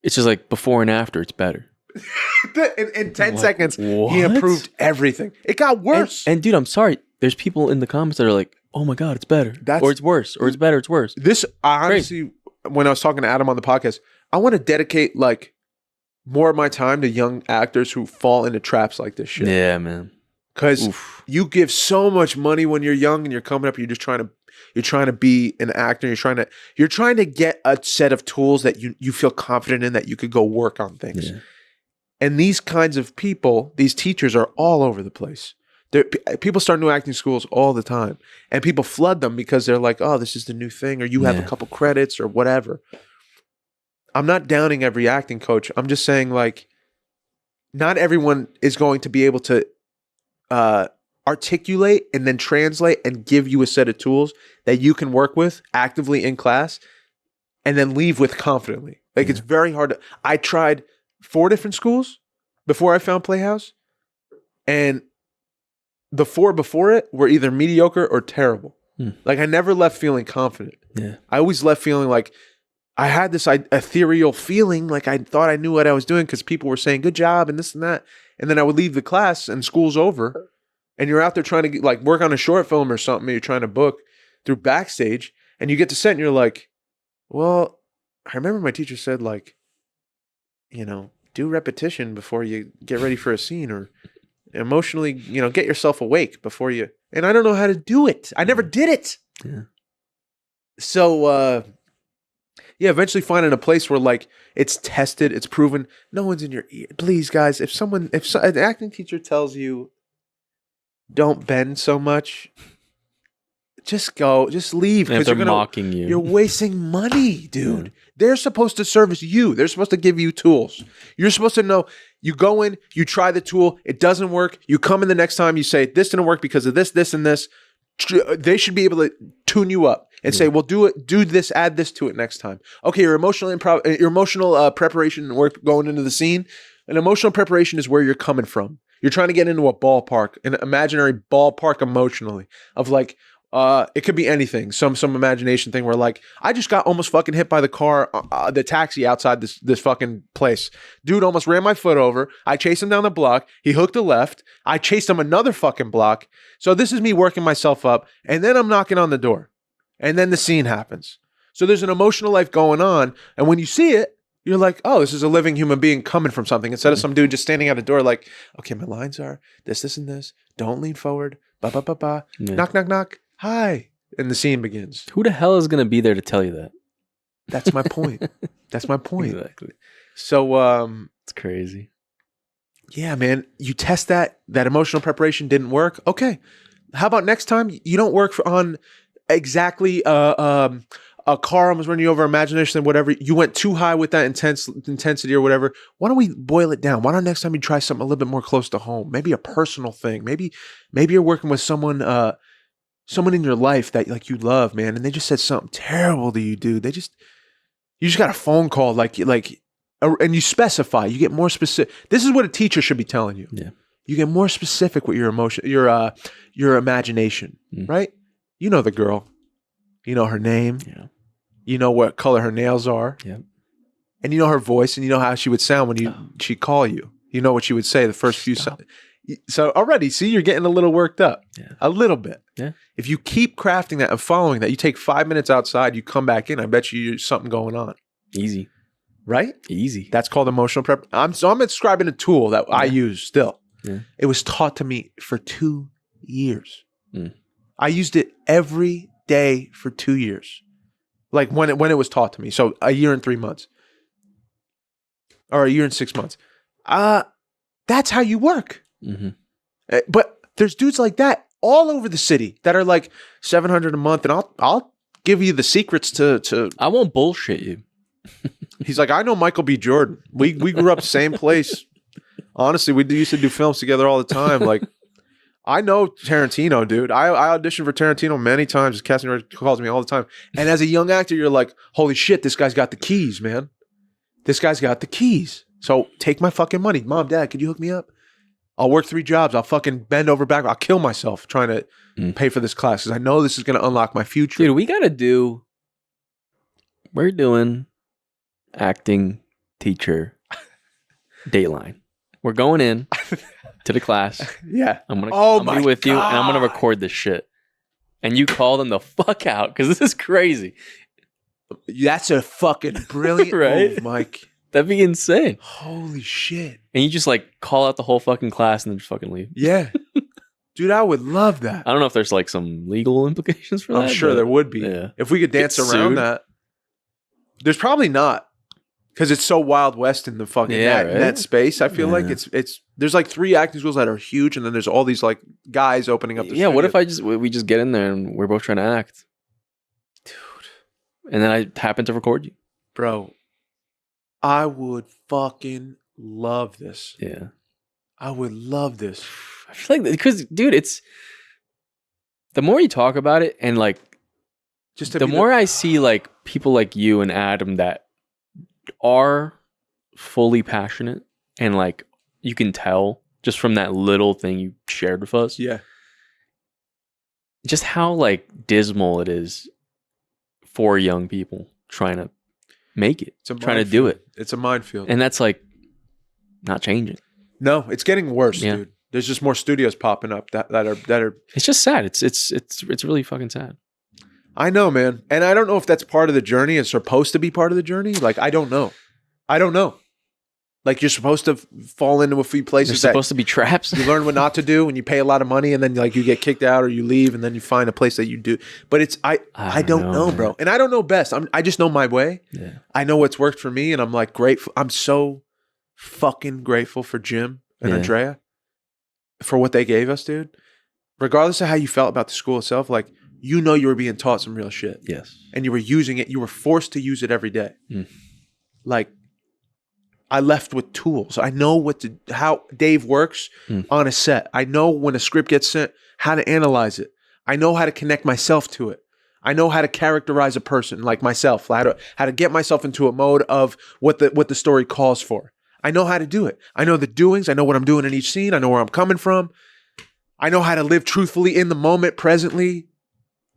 it's just like before and after it's better. in 10 seconds, he improved everything. It got worse. And dude, I'm sorry. There's people in the comments that are like, oh my God, it's better. Or it's worse. Or it's better, it's worse. I honestly, when I was talking to Adam on the podcast, I want to dedicate like more of my time to young actors who fall into traps like this shit. Yeah, man. Because you give so much money when you're young and you're coming up, you're trying to be an actor. You're trying to get a set of tools that you feel confident in that you could go work on things. Yeah. And these kinds of people, these teachers are all over the place. People start new acting schools all the time. And people flood them because they're like, oh, this is the new thing. Or you have a couple credits or whatever. I'm not downing every acting coach. I'm just saying like, not everyone is going to be able to articulate and then translate and give you a set of tools that you can work with actively in class and then leave with confidently. Like it's very hard. I tried 4 different schools before I found Playhouse, and the 4 before it were either mediocre or terrible. Like I never left feeling confident. Yeah. I always left feeling like I had this ethereal feeling like I thought I knew what I was doing because people were saying good job and this and that. And then I would leave the class and school's over and you're out there trying to like work on a short film or something you're trying to book through Backstage and you get to set and you're like, well, I remember my teacher said like, do repetition before you get ready for a scene or emotionally, get yourself awake before you, and I don't know how to do it. I never did it. Yeah. So, eventually finding a place where like it's tested, it's proven, no one's in your ear. Please guys, if an acting teacher tells you don't bend so much, just leave. Because they're mocking you. You're wasting money, dude. Yeah. They're supposed to service you. They're supposed to give you tools. You're supposed to know, you go in, you try the tool, it doesn't work. You come in the next time, you say, this didn't work because of this, this, and this. They should be able to tune you up and say, well, do this, add this to it next time. Okay, your emotional preparation and work going into the scene. An emotional preparation is where you're coming from. You're trying to get into a ballpark, an imaginary ballpark emotionally of like, it could be anything. Some imagination thing where like, I just got almost fucking hit by the car, the taxi outside this fucking place. Dude almost ran my foot over. I chased him down the block. He hooked a left. I chased him another fucking block. So this is me working myself up. And then I'm knocking on the door. And then the scene happens. So there's an emotional life going on. And when you see it, you're like, oh, this is a living human being coming from something. Instead of some dude just standing at a door like, okay, my lines are this, and this. Don't lean forward. Ba, ba, ba, ba. Yeah. Knock, knock, knock. Hi. And the scene begins. Who the hell is going to be there to tell you that? That's my point. That's my point. Exactly. So, It's crazy. yeah, man, you test that emotional preparation didn't work. Okay. How about next time you don't work on exactly a car almost running you over, imagination, whatever. You went too high with that intensity or whatever. Why don't we boil it down? Why don't next time you try something a little bit more close to home? Maybe a personal thing. Maybe you're working with someone in your life that like you love, man, and they just said something terrible to you, dude. You just got a phone call and you specify. You get more specific. This is what a teacher should be telling you. Yeah. You get more specific with your emotion, your imagination, right? You know the girl. You know her name. Yeah. You know what color her nails are. Yeah. And you know her voice, and you know how she would sound when she'd call you. You know what she would say the first few seconds. So already, see, you're getting a little worked up. Yeah. A little bit. Yeah. If you keep crafting that and following that, you take 5 minutes outside, you come back in, I bet you there's something going on. Easy. Right? Easy. That's called emotional prep. I'm describing a tool that I use still. Yeah. It was taught to me for 2 years. Mm. I used it every day for 2 years. Like when it was taught to me. So a year and 3 months. Or a year and 6 months. That's how you work. Mm-hmm. But there's dudes like that all over the city that are like $700 a month, and I'll give you the secrets to. I won't bullshit you. He's like, I know Michael B. Jordan. We grew up same place. Honestly, we used to do films together all the time. Like, I know Tarantino, dude. I auditioned for Tarantino many times. His casting director calls me all the time. And as a young actor, you're like, holy shit, this guy's got the keys, man. This guy's got the keys. So take my fucking money. Mom, Dad, could you hook me up? I'll work 3 jobs. I'll fucking bend over back. I'll kill myself trying to pay for this class because I know this is going to unlock my future. Dude, we're doing acting teacher Dateline. We're going in to the class. Yeah. I'm gonna be with you, and I'm gonna record this shit. And you call them the fuck out because this is crazy. That's a fucking brilliant Right? move, Mike. That'd be insane. Holy shit. And you just like call out the whole fucking class and then just fucking leave. Yeah. Dude, I would love that. I don't know if there's like some legal implications for that. I'm sure but there would be. yeah. If we could dance Get around sued. that. There's probably not. Because it's so Wild West in the fucking that space. I feel like it's there's like 3 acting schools that are huge, and then there's all these like guys opening up the Yeah, what studio. if we just get in there and we're both trying to act? Dude. And then I happen to record you. Bro, I would fucking love this. Yeah. I would love this. I feel like, because, dude, it's the more you talk about it, and like, Just to the be more I see like people like you and Adam that are fully passionate, and like you can tell just from that little thing you shared with us, yeah. just how like dismal it is for young people trying to make it, trying to do it. It's a minefield. And that's like not changing. No, it's getting worse, Yeah. dude. There's just more studios popping up that are. It's just sad. It's really fucking sad. I know, man, and I don't know if that's part of the journey. It's supposed to be part of the journey. Like I don't know. Like you're supposed to fall into a few places. There's supposed to be traps. You learn what not to do, and you pay a lot of money, and then like you get kicked out or you leave, and then you find a place that you do. But it's I don't know, man. bro, and I don't know best. I just know my way. Yeah. I know what's worked for me, and I'm like grateful. I'm so fucking grateful for Jim and Yeah. Andrea for what they gave us, dude. Regardless of how you felt about the school itself, like you know you were being taught some real shit. Yes. And you were using it. You were forced to use it every day. Mm. Like I left with tools. I know how Dave works on a set. I know when a script gets sent, how to analyze it. I know how to connect myself to it. I know how to characterize a person like myself, how to get myself into a mode of what the story calls for. I know how to do it. I know the doings. I know what I'm doing in each scene. I know where I'm coming from. I know how to live truthfully in the moment, presently.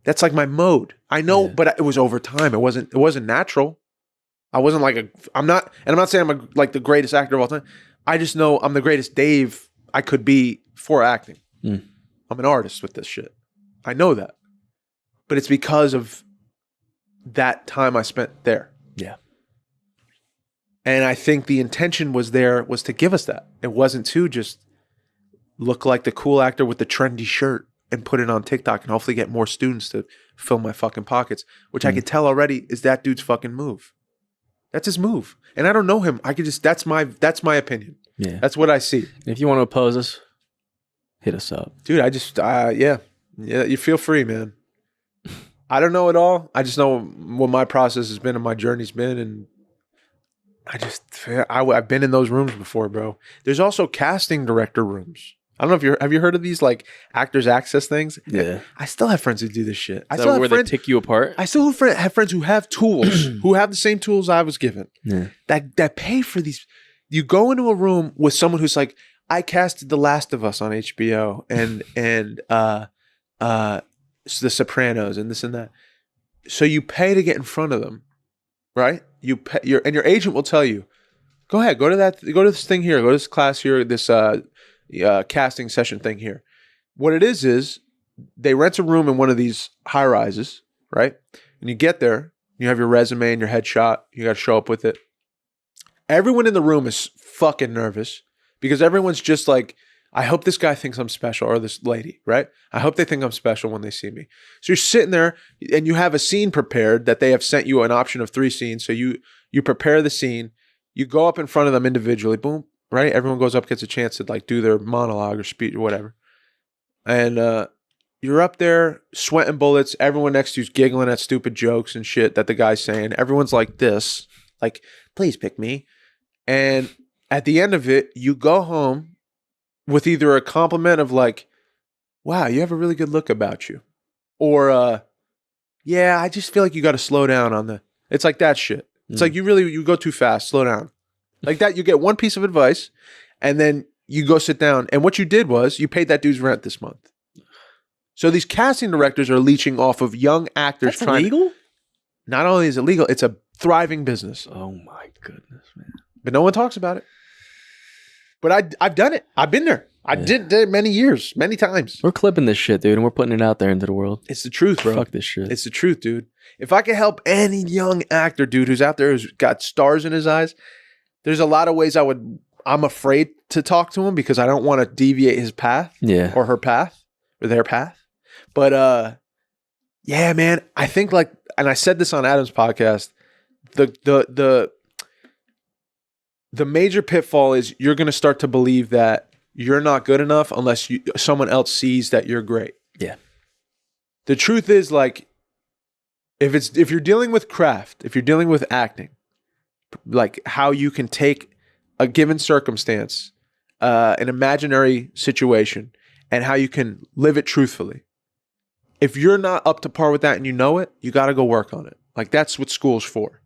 That's like my mode. I know, but it was over time. It wasn't natural. I wasn't like I'm not saying I'm like the greatest actor of all time. I just know I'm the greatest Dave I could be for acting. I'm an artist with this shit. I know that. But it's because of that time I spent there. Yeah. And I think the intention was to give us that. It wasn't to just look like the cool actor with the trendy shirt and put it on TikTok and hopefully get more students to fill my fucking pockets, which I could tell already is that dude's fucking move. That's his move. And I don't know him. That's my opinion. Yeah. That's what I see. If you want to oppose us, hit us up. Dude, I just, yeah, you feel free, man. I don't know it all. I just know what my process has been and my journey's been. And I've been in those rooms before, bro. There's also casting director rooms. I don't know have you heard of these like actors access things? Yeah. I still have friends who do this shit. I Is still that have where friends, they tick you apart? I still have friends who have tools, who have the same tools I was given. Yeah. That pay for these. You go into a room with someone who's like, I casted The Last of Us on HBO and The Sopranos and this and that. So you pay to get in front of them, right? You pay, and your agent will tell you, go ahead, go to this thing here, go to this class here, this casting session thing here. What it is they rent a room in one of these high rises, right? And you get there, you have your resume and your headshot, you got to show up with it. Everyone in the room is fucking nervous because everyone's just like, I hope this guy thinks I'm special, or this lady, right? I hope they think I'm special when they see me. So you're sitting there and you have a scene prepared that they have sent you an option of 3 scenes. So you prepare the scene, you go up in front of them individually, boom, right? Everyone goes up, gets a chance to like do their monologue or speech or whatever. And you're up there sweating bullets. Everyone next to you's giggling at stupid jokes and shit that the guy's saying. Everyone's like this, like, please pick me. And at the end of it, you go home with either a compliment of like, wow, you have a really good look about you. Or, yeah, I just feel like you got to slow down on it's like that shit. It's like you go too fast, slow down. Like that, you get one piece of advice and then you go sit down. And what you did was you paid that dude's rent this month. So these casting directors are leeching off of young actors. That's illegal? Not only is it legal, it's a thriving business. Oh my goodness, man. But no one talks about it. But I've done it. I've been there. I did it many years, many times. We're clipping this shit, dude, and we're putting it out there into the world. It's the truth, bro. Fuck this shit. It's the truth, dude. If I can help any young actor, dude, who's out there who's got stars in his eyes, there's a lot of ways I'm afraid to talk to him because I don't want to deviate his path or her path or their path. But yeah, man, I think like, and I said this on Adam's podcast, the major pitfall is you're going to start to believe that you're not good enough unless someone else sees that you're great. Yeah. The truth is like, if you're dealing with craft, if you're dealing with acting, like how you can take a given circumstance, an imaginary situation, and how you can live it truthfully. If you're not up to par with that and you know it, you got to go work on it. Like that's what school's for.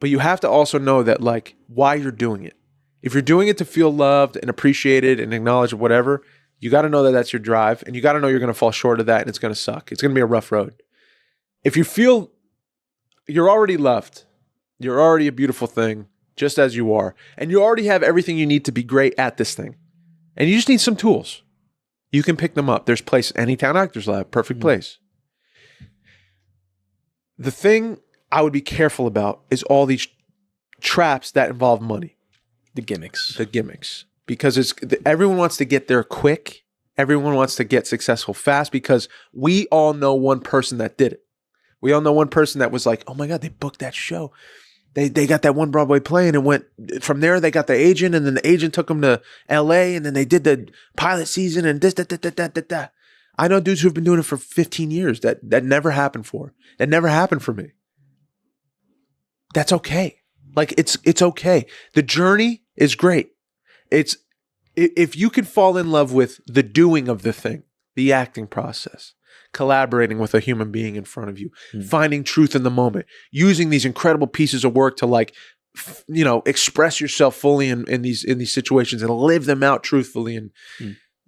But you have to also know that like why you're doing it. If you're doing it to feel loved and appreciated and acknowledged or whatever, you got to know that that's your drive, and you got to know you're going to fall short of that and it's going to suck. It's going to be a rough road. If you feel you're already loved, you're already a beautiful thing just as you are, and you already have everything you need to be great at this thing, and you just need some tools, you can pick them up. There's place, Anytown Actors Lab, perfect place. The thing I would be careful about is all these traps that involve money. The gimmicks. Because everyone wants to get there quick. Everyone wants to get successful fast because we all know one person that did it. We all know one person that was like, oh my God, they booked that show. They got that one Broadway play and it went from there. They got the agent and then the agent took them to LA and then they did the pilot season and this, that. I know dudes who've been doing it for 15 years that never happened for. That never happened for me. That's okay. Like it's okay. The journey is great. If you can fall in love with the doing of the thing, the acting process, collaborating with a human being in front of you, finding truth in the moment, using these incredible pieces of work to like, express yourself fully in these situations and live them out truthfully. And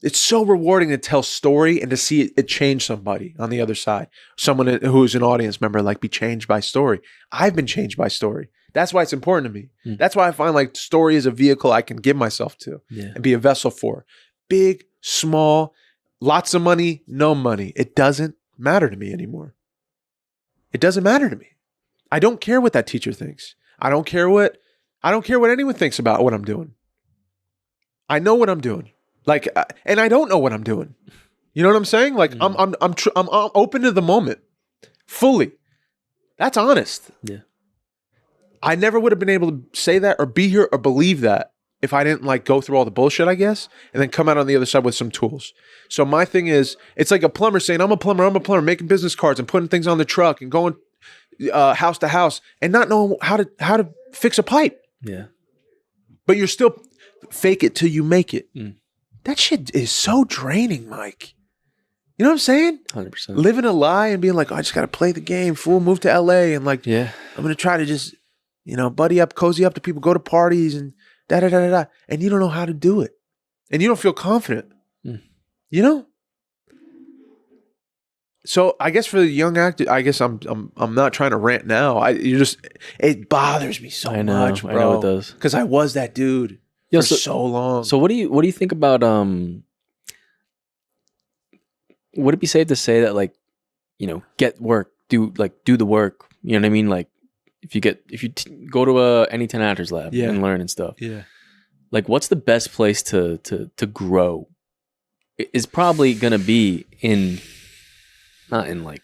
it's so rewarding to tell story and to see it change somebody on the other side. Someone who is an audience member, like be changed by story. I've been changed by story. That's why it's important to me. That's why I find like story is a vehicle I can give myself to and be a vessel for. Big, small, lots of money, no money. It doesn't matter to me anymore. It doesn't matter to me. I don't care what that teacher thinks. I don't care what anyone thinks about what I'm doing. I know what I'm doing. Like, and I don't know what I'm doing. You know what I'm saying? Like, I'm open to the moment, fully. That's honest. Yeah. I never would have been able to say that or be here or believe that if I didn't like go through all the bullshit, I guess, and then come out on the other side with some tools. So my thing is, it's like a plumber saying, I'm a plumber, making business cards and putting things on the truck and going house to house and not knowing how to fix a pipe. Yeah. But you're still fake it till you make it. That shit is so draining, Mike. You know what I'm saying? 100%. Living a lie and being like, I just got to play the game, fool, move to LA. And like, Yeah. I'm going to try to just, buddy up, cozy up to people, go to parties and da-da-da-da-da. And you don't know how to do it. And you don't feel confident. You know? So I guess for the young actor, I guess I'm not trying to rant now. It bothers me so much, bro. I know it does. Because I was that dude for so long. So what do you think about would it be safe to say that like, get work, do the work, you know what I mean? Like if you go to any 10 actors lab and learn and stuff. Yeah. Like what's the best place to grow? Is probably gonna be not in like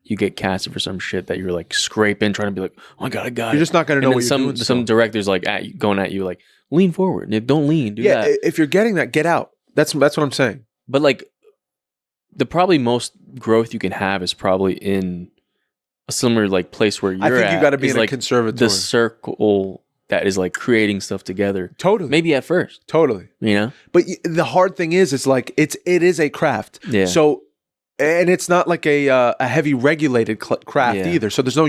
you get casted for some shit that you're like scraping, trying to be like, oh my God, I got it. You're just not going to know what you're doing. Some directors like going at you like, lean forward. Don't lean. Do that. If you're getting that, get out. That's what I'm saying. But like the probably most growth you can have is probably in a similar like place where you're at. I think you got to be in like a conservatory. The circle that is like creating stuff together. Totally. Maybe at first. Totally. But the hard thing is, it's like it is a craft. Yeah. So, and it's not like a heavy regulated craft either. So there's no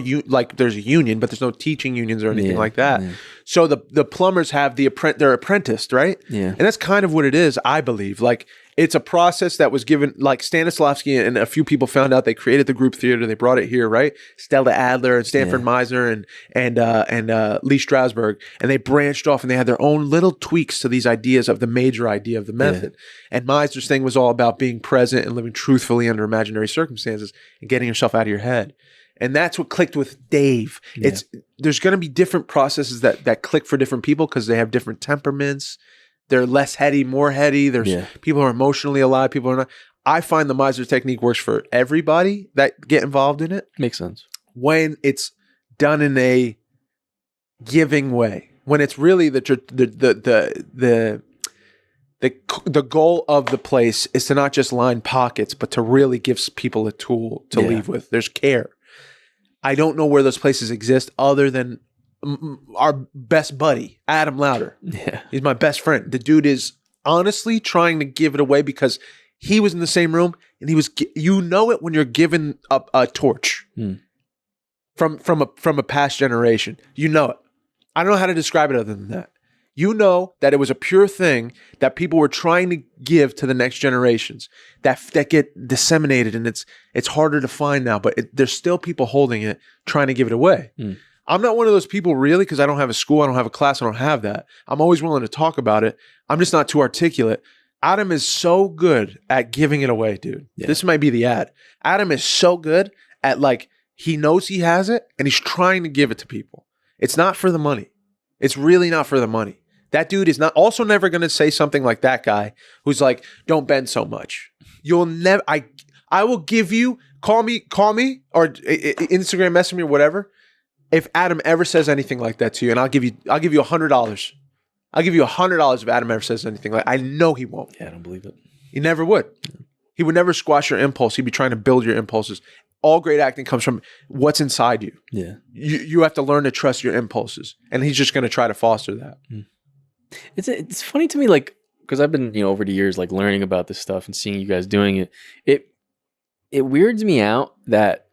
there's a union, but there's no teaching unions or anything like that. Yeah. So the plumbers have they're apprenticed, right? Yeah. And that's kind of what it is, I believe. Like it's a process that was given, like Stanislavski and a few people found out. They created the group theater. They brought it here, right? Stella Adler and Stanford Meisner and Lee Strasberg, and they branched off and they had their own little tweaks to these ideas of the major idea of the method. Yeah. And Meisner's thing was all about being present and living truthfully under imaginary circumstances and getting yourself out of your head. And that's what clicked with Dave. Yeah. There's going to be different processes that click for different people because they have different temperaments. They're less heady, more heady. There's people who are emotionally alive, people who are not. I find the Meisner technique works for everybody that get involved in it. Makes sense. When it's done in a giving way. When it's really the goal of the place is to not just line pockets, but to really give people a tool to leave with. There's care. I don't know where those places exist other than our best buddy, Adam Lauder. Yeah. He's my best friend. The dude is honestly trying to give it away because he was in the same room and he was, it when you're given a torch from a past generation. You know it. I don't know how to describe it other than that. You know that it was a pure thing that people were trying to give to the next generations that get disseminated, and it's harder to find now, but there's still people holding it, trying to give it away. I'm not one of those people really because I don't have a school, I don't have a class, I don't have that. I'm always willing to talk about it. I'm just not too articulate. Adam is so good at giving it away, dude. Yeah. This might be the ad. Adam is so good at he knows he has it and he's trying to give it to people. It's not for the money. It's really not for the money. That dude is also never going to say something like that guy who's like, don't bend so much. You'll never, I will give you, call me or Instagram message me or whatever. If Adam ever says anything like that to you, and I'll give you $100. I'll give you $100 if Adam ever says anything like, I know he won't. Yeah, I don't believe it. He never would. He would never squash your impulse. He'd be trying to build your impulses. All great acting comes from what's inside you. Yeah. You have to learn to trust your impulses. And he's just going to try to foster that. It's funny to me, like, because I've been, over the years, like learning about this stuff and seeing you guys doing it. it weirds me out that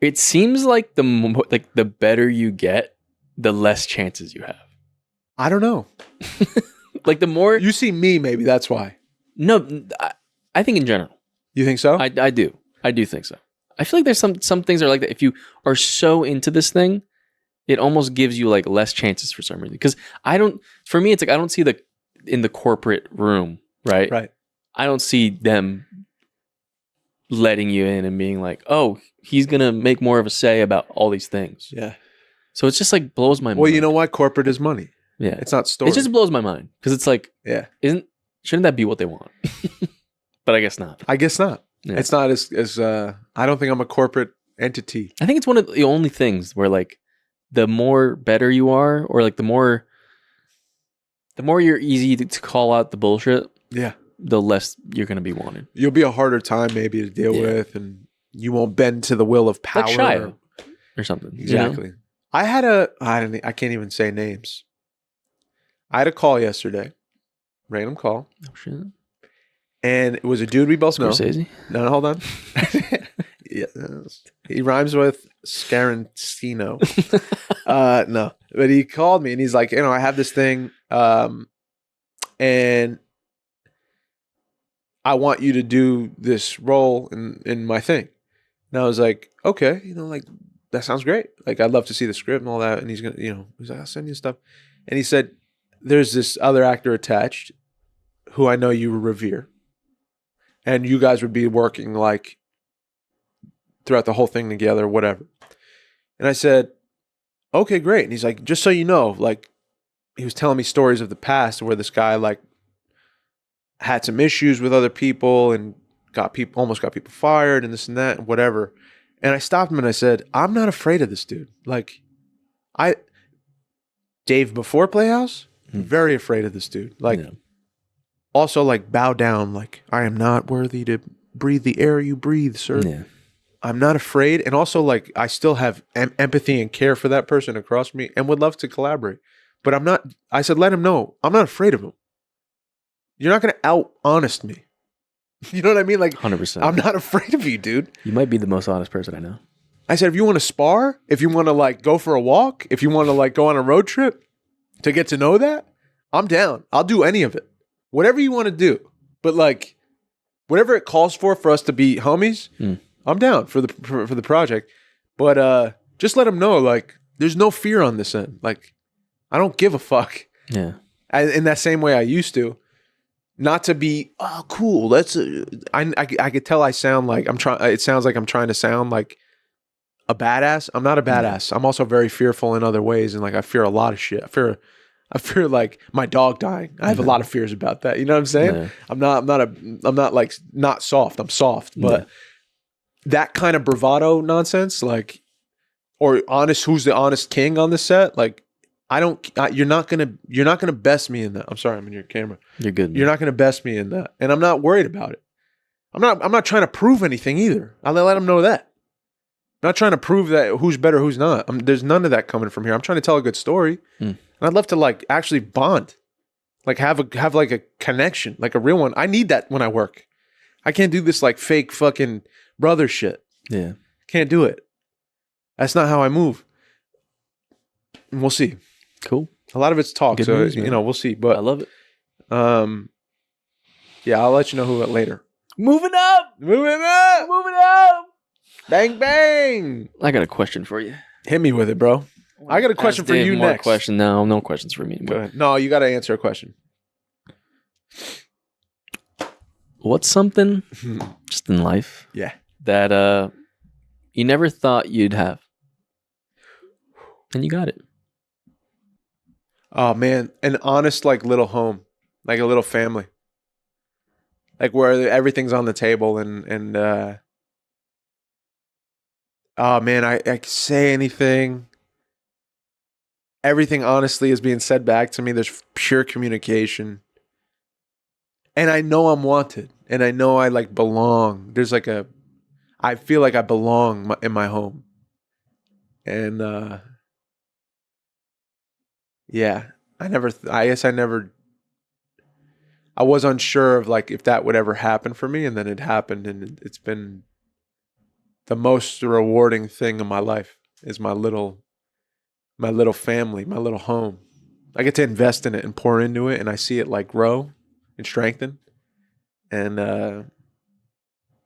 it seems like the better you get, the less chances you have. I don't know. Like the more You see me, maybe that's why. no, I think in general, You think so? I do think so. I feel like there's some things are like that. If you are so into this thing, it almost gives you like less chances for some reason. Because for me, it's like I don't see in the corporate room, right? Right. I don't see them letting you in and being like, oh, he's gonna make more of a say about all these things. Yeah. So it's just like blows my mind. Well, you know why? Corporate is money. Yeah, It's not story. it just blows my mind because it's like, yeah. shouldn't that be what they want? But I guess not. I guess not. Yeah. It's not as I don't think I'm a corporate entity. I think it's one of the only things where like the more better you are, or like the more you're easy to call out the bullshit, Yeah. the less you're gonna be wanted. You'll be a harder time maybe to deal Yeah. with, and you won't bend to the will of power. Like Shia or something. you know? Exactly. I can't even say names. I had a call yesterday, random call, Oh shit. and it was a dude we both know. Scorsese. No, hold on. Yeah, he rhymes with Scarantino. No, but he called me and he's like, I have this thing, and I want you to do this role in my thing. And I was like, okay, like that sounds great. Like I'd love to see the script and all that. And he's gonna, he's like, I'll send you stuff. And he said, there's this other actor attached who I know you revere, and you guys would be working like throughout the whole thing together, whatever. And I said, okay, great. And he's like, just so you know, like he was telling me stories of the past where this guy like had some issues with other people and almost got people fired and this and that and whatever. And I stopped him and I said, I'm not afraid of this dude. Like Dave before Playhouse, very afraid of this dude. Like also like bow down, like I am not worthy to breathe the air you breathe, sir. Yeah. I'm not afraid. And also like I still have empathy and care for that person across me and would love to collaborate. But I said, let him know, I'm not afraid of him. You're not going to out honest me. You know what I mean? Like 100%. I'm not afraid of you, dude. You might be the most honest person I know. I said, if you want to spar, if you want to like go for a walk, if you want to like go on a road trip to get to know that, I'm down. I'll do any of it. Whatever you want to do. But like whatever it calls for us to be homies, I'm down for the project. But just let them know like there's no fear on this end. Like I don't give a fuck. Yeah. In that same way I used to. Not to be cool. I could tell I sound like I'm trying. It sounds like I'm trying to sound like a badass. I'm not a badass. I'm also very fearful in other ways, and like I fear a lot of shit. I fear like my dog dying. I have a lot of fears about that. You know what I'm saying? Yeah. I'm not like not soft. I'm soft, but that kind of bravado nonsense, like or honest. Who's the honest king on the set? Like you're not gonna best me in that. I'm sorry, I'm in your camera. You're good. Man. You're not gonna best me in that, and I'm not worried about it. I'm not trying to prove anything either. I'll let them know that. I'm not trying to prove that who's better, who's not. There's none of that coming from here. I'm trying to tell a good story, and I'd love to like actually bond, like have like a connection, like a real one. I need that when I work. I can't do this like fake fucking brother shit. Yeah, can't do it. That's not how I move. And we'll see. Cool. A lot of it's talk, Good so news, man. we'll see. But I love it. Yeah, I'll let you know who later. Moving up. Bang bang. I got a question for you. Hit me with it, bro. I got a question Ask for Dave you more next. Question? No questions for me. Go ahead. No, you got to answer a question. What's something just in life Yeah. that you never thought you'd have, and you got it? Oh man, an honest like little home, like a little family, like where everything's on the table and oh man, I can say anything. Everything honestly is being said back to me. There's pure communication. And I know I'm wanted. And I know I like belong. I feel like I belong in my home. And yeah, I was unsure of like if that would ever happen for me. And then it happened. And it's been the most rewarding thing in my life is my little family, my little home. I get to invest in it and pour into it, and I see it like grow and strengthen, and the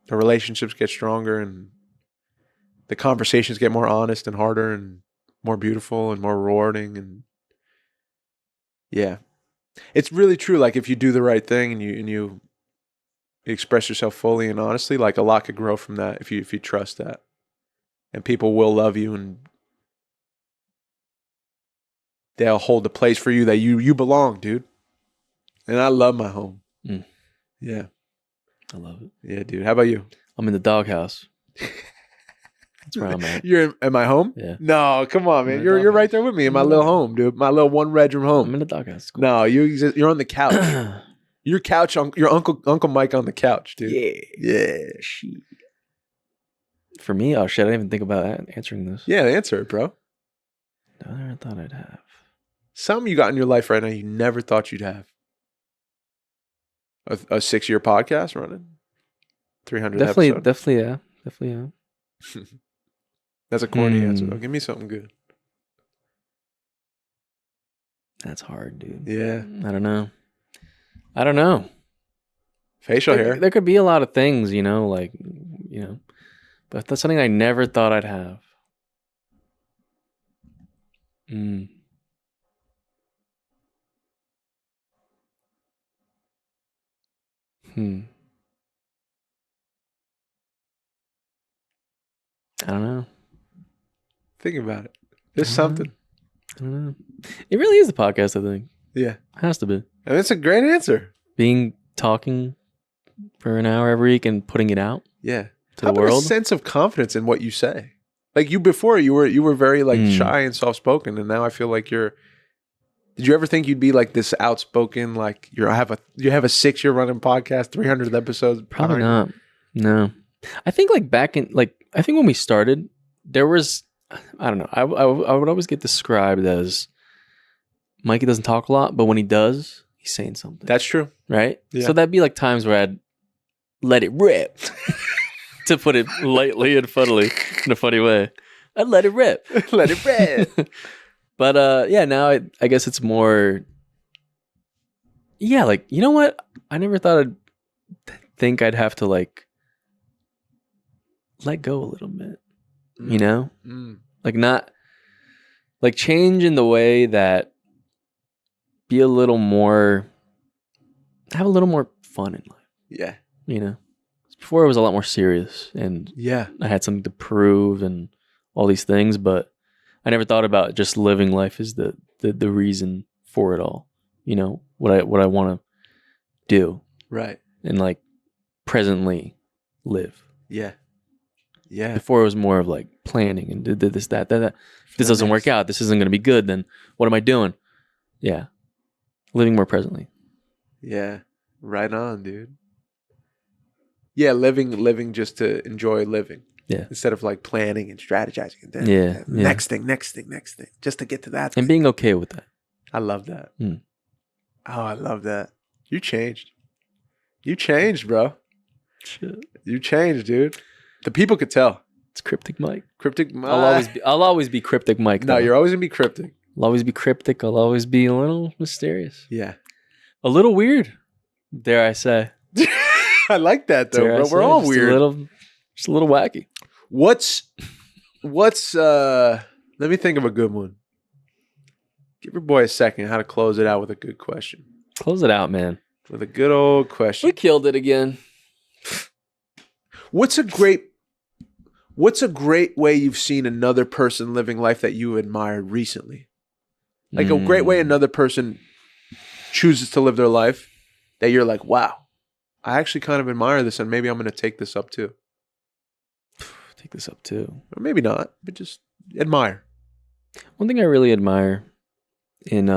relationships get stronger, and the conversations get more honest and harder and more beautiful and more rewarding. And yeah, it's really true. Like if you do the right thing and you express yourself fully and honestly, like a lot could grow from that if you trust that, and people will love you and they'll hold the place for you that you belong, dude. And I love my home. Mm. Yeah. I love it. Yeah, dude. How about you? I'm in the doghouse. That's where I'm at. You're in my home? Yeah. No, come on, man. I'm in the You're right doghouse. there with me in my little home, dude. My little 1-bedroom home. I'm in the doghouse. It's cool. No, you're on the couch. Your couch, your Uncle Mike on the couch, dude. Yeah. For me, oh shit, I didn't even think about answering this. Yeah, answer it, bro. I never thought I'd have. Something you got in your life right now you never thought you'd have. A 6-year podcast running. 300 Definitely, episodes. definitely, yeah. That's a corny answer, though. Give me something good. That's hard, dude. Yeah. I don't know. Facial hair. There could be a lot of things, but that's something I never thought I'd have. I don't know. Think about it. There's something. I don't know. It really is the podcast, I think. Yeah. It has to be. And it's a great answer. Talking for an hour every week and putting it out Yeah. to How the about world. a sense of confidence in what you say? Like you before, you were very like shy and soft spoken, and now I feel like you're. Did you ever think you'd be like this outspoken? Like you have a 6-year running podcast, 300 episodes. Probably behind you? not. No. I think I think when we started, there was, I don't know. I would always get described as Mikey doesn't talk a lot, but when he does, he's saying something. That's true. Right? Yeah. So that'd be like times where I'd let it rip, to put it lightly and funnily in a funny way. I'd let it rip. Let it rip. But yeah, now I guess it's more, yeah, like, you know what? I never thought I'd think I'd have to like let go a little bit, you know? Like not, like change in the way that be a little more, have a little more fun in life, Yeah. you know? Before it was a lot more serious and Yeah. I had something to prove and all these things, but I never thought about just living life as the reason for it all. You know, what I want to do Right. and like presently live. Yeah. Yeah. Before it was more of like planning and did this, that. This doesn't work out. This isn't going to be good. Then what am I doing? Yeah. Living more presently. Yeah. Right on, dude. Yeah, living just to enjoy living. Yeah. Instead of like planning and strategizing. And then Yeah. next thing, just to get to that. And being okay with that. I love that. Mm. Oh, I love that. You changed. You changed, bro. Shit. You changed, dude. The people could tell. It's Cryptic Mike. Cryptic. I'll always be Cryptic Mike. No, though. you're always gonna be cryptic. I'll always be cryptic. I'll always be a little mysterious. Yeah. A little weird, dare I say. I like that though, Dare I bro. We're say, all just weird. Just a little wacky. What's let me think of a good one. Give your boy a second how to close it out with a good question. Close it out, man. With a good old question. We killed it again. What's a great way you've seen another person living life that you admired recently? Like a great way another person chooses to live their life that you're like, wow, I actually kind of admire this and maybe I'm going to take this up too. Take this up too. Or maybe not, but just admire. One thing I really admire in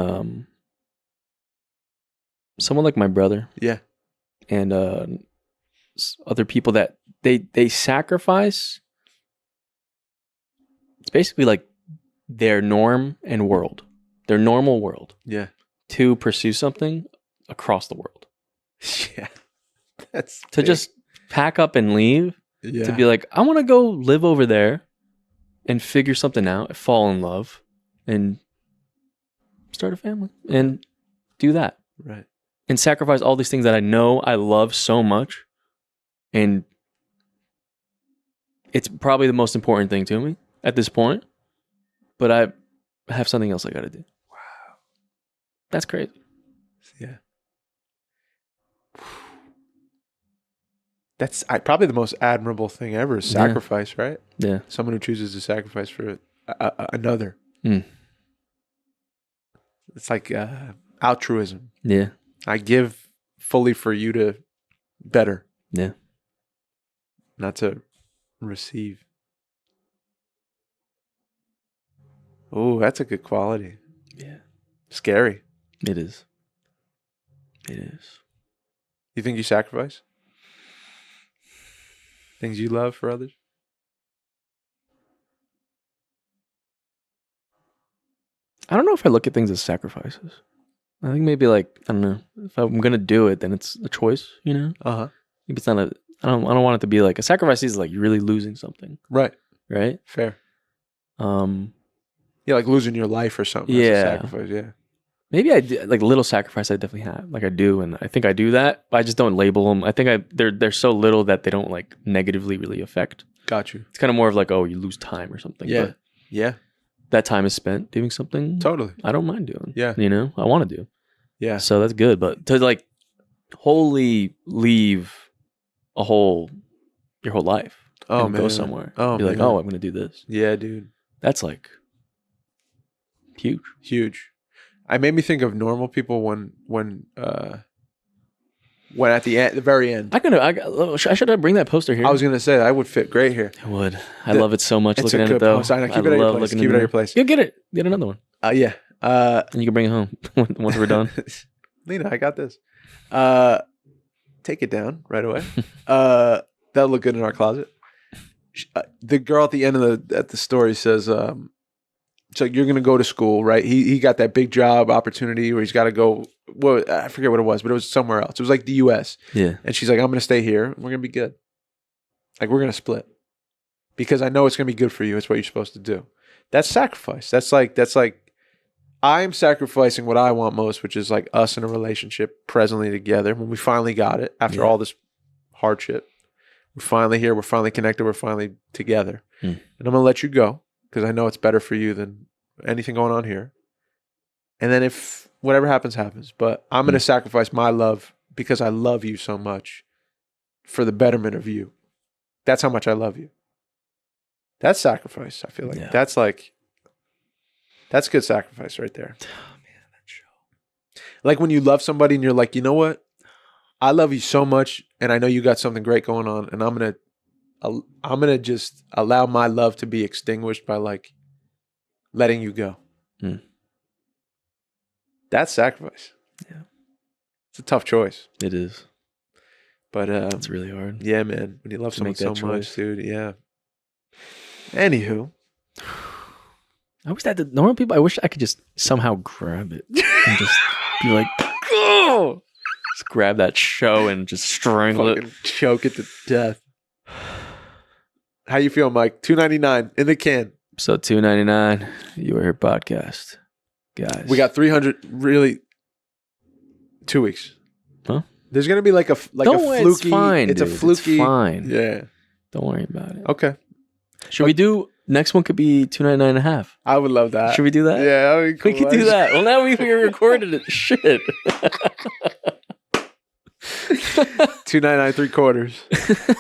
someone like my brother Yeah. and other people that they sacrifice. It's basically like their norm and world, their normal world, Yeah. to pursue something across the world. Yeah. That's To big. just pack up and leave to be like, I want to go live over there and figure something out, fall in love, and start a family and do that. Right. And sacrifice all these things that I know I love so much. And it's probably the most important thing to me at this point. But I have something else I got to do. Wow. That's crazy. Yeah. That's probably the most admirable thing ever is sacrifice, right? Yeah. Someone who chooses to sacrifice for another. It's like altruism. Yeah. I give fully for you to better. Yeah. Not to receive. Oh, that's a good quality. Yeah. Scary. It is. It is. You think you sacrifice? Things you love for others? I don't know if I look at things as sacrifices. I think maybe like, I don't know, if I'm going to do it, then it's a choice, you know? Uh-huh. Maybe it's not I don't want it to be like a sacrifice is like you're really losing something, Right. right? Fair. Yeah, like losing your life or something. Yeah. That's a sacrifice, yeah. Maybe I do, like a little sacrifice I definitely have. Like I do, and I think I do that, but I just don't label them. I think they're so little that they don't like negatively really affect. Got you. It's kind of more of like, oh, you lose time or something. Yeah. But Yeah. that time is spent doing something Totally. I don't mind doing. Yeah. You know, I want to do. Yeah. So that's good. But to like wholly leave your whole life Oh, and man. go somewhere. Oh, be like, man. oh, I'm going to do this. Yeah, dude. That's like huge. Huge. I made me think of normal people when at the very end. I should bring that poster here. I was gonna say that would fit great here. I would. I love it so much It's looking a at good it though. poster. I know. Keep it at your place. Keep it at your place. You'll get it. Get another one. Yeah. And you can bring it home once we're done. Lena, I got this. Take it down right away. That'll look good in our closet. The girl at the end of the story says, so you're gonna go to school, right? He got that big job opportunity where he's got to go. Well, I forget what it was, but it was somewhere else. It was like the U.S. Yeah. And she's like, I'm gonna stay here. We're gonna be good. Like we're gonna split because I know it's gonna be good for you. It's what you're supposed to do. That's sacrifice. That's like I'm sacrificing what I want most, which is like us in a relationship presently together. When we finally got it after all this hardship, we're finally here. We're finally connected. We're finally together. And I'm gonna let you go because I know it's better for you than anything going on here. And then if whatever happens, happens. But I'm gonna sacrifice my love because I love you so much for the betterment of you. That's how much I love you. That's sacrifice. I feel like that's good sacrifice right there. Oh man, that show. Like when you love somebody and you're like, you know what? I love you so much, and I know you got something great going on, and I'm gonna just allow my love to be extinguished by like letting you go. That's sacrifice. Yeah, it's a tough choice. It is, but it's really hard. Yeah, man. When you love someone so much, choice. dude. Yeah. Anywho. I wish that the normal people. I wish I could just somehow grab it and just be like, "Oh!" Just grab that show and just strangle it, choke it to death. How you feel, Mike? $2.99 in the can. Episode 299. You Are Here podcast, guys. We got 300. Really, 2 weeks. Huh? There's gonna be like a fluky. It's fine. It's dude. a fluky. It's fine. Yeah. Don't worry about it. Okay. Should we do next one? Could be 299 and a half. I would love that. Should we do that? Yeah, that would be cool. We could do that. Well, now we recorded it. Shit. 299 3/4.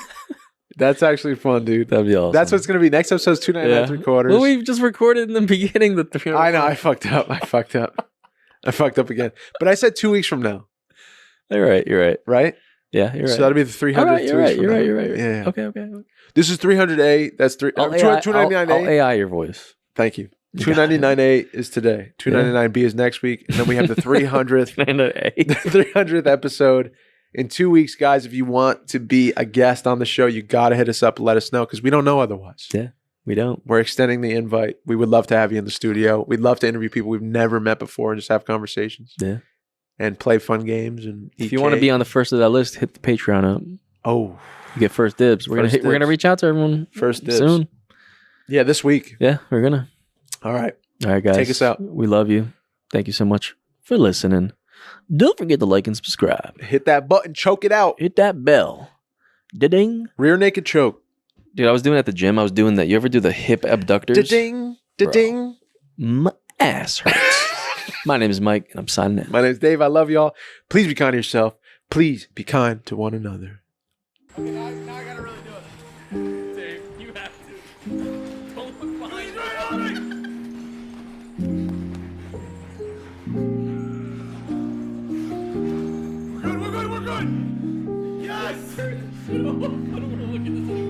That's actually fun, dude. That'd be awesome. That's what's gonna be next episode's 299 3/4. Well, we just recorded in the beginning the 300. I know. I fucked up. I fucked up again. But I said 2 weeks from now. You're right. You're right. Right? Yeah, you're right. So that'll be the 300th. Right, you're right. You're right. You're right. Yeah. Okay. This is 300A. That's 299A. I'll AI your voice. Thank you. 299A is today. 299B is next week, and then we have the 300th 300th episode in 2 weeks, guys. If you want to be a guest on the show, you got to hit us up and let us know because we don't know otherwise. Yeah, we don't. We're extending the invite. We would love to have you in the studio. We'd love to interview people we've never met before and just have conversations. Yeah, and play fun games. And if you want to be on the first of that list, hit the Patreon up. Oh, You get first dibs. We're First gonna dibs. reach out to everyone First dibs. soon. Yeah, this week. Yeah, we're gonna. All right. All right, guys. Take us out. We love you. Thank you so much for listening. Don't forget to like and subscribe. Hit that button. Choke it out. Hit that bell. Da-ding. Rear naked choke. Dude, I was doing it at the gym. I was doing that. You ever do the hip abductors? Da-ding. Da-ding. My ass hurts. My name is Mike, and I'm signing out. My name's Dave. I love y'all. Please be kind to yourself. Please be kind to one another. Okay, now I gotta really do it. Dave, you have to. Don't look behind you. We're good, we're good, we're good! Yes! I don't want to look at this anymore.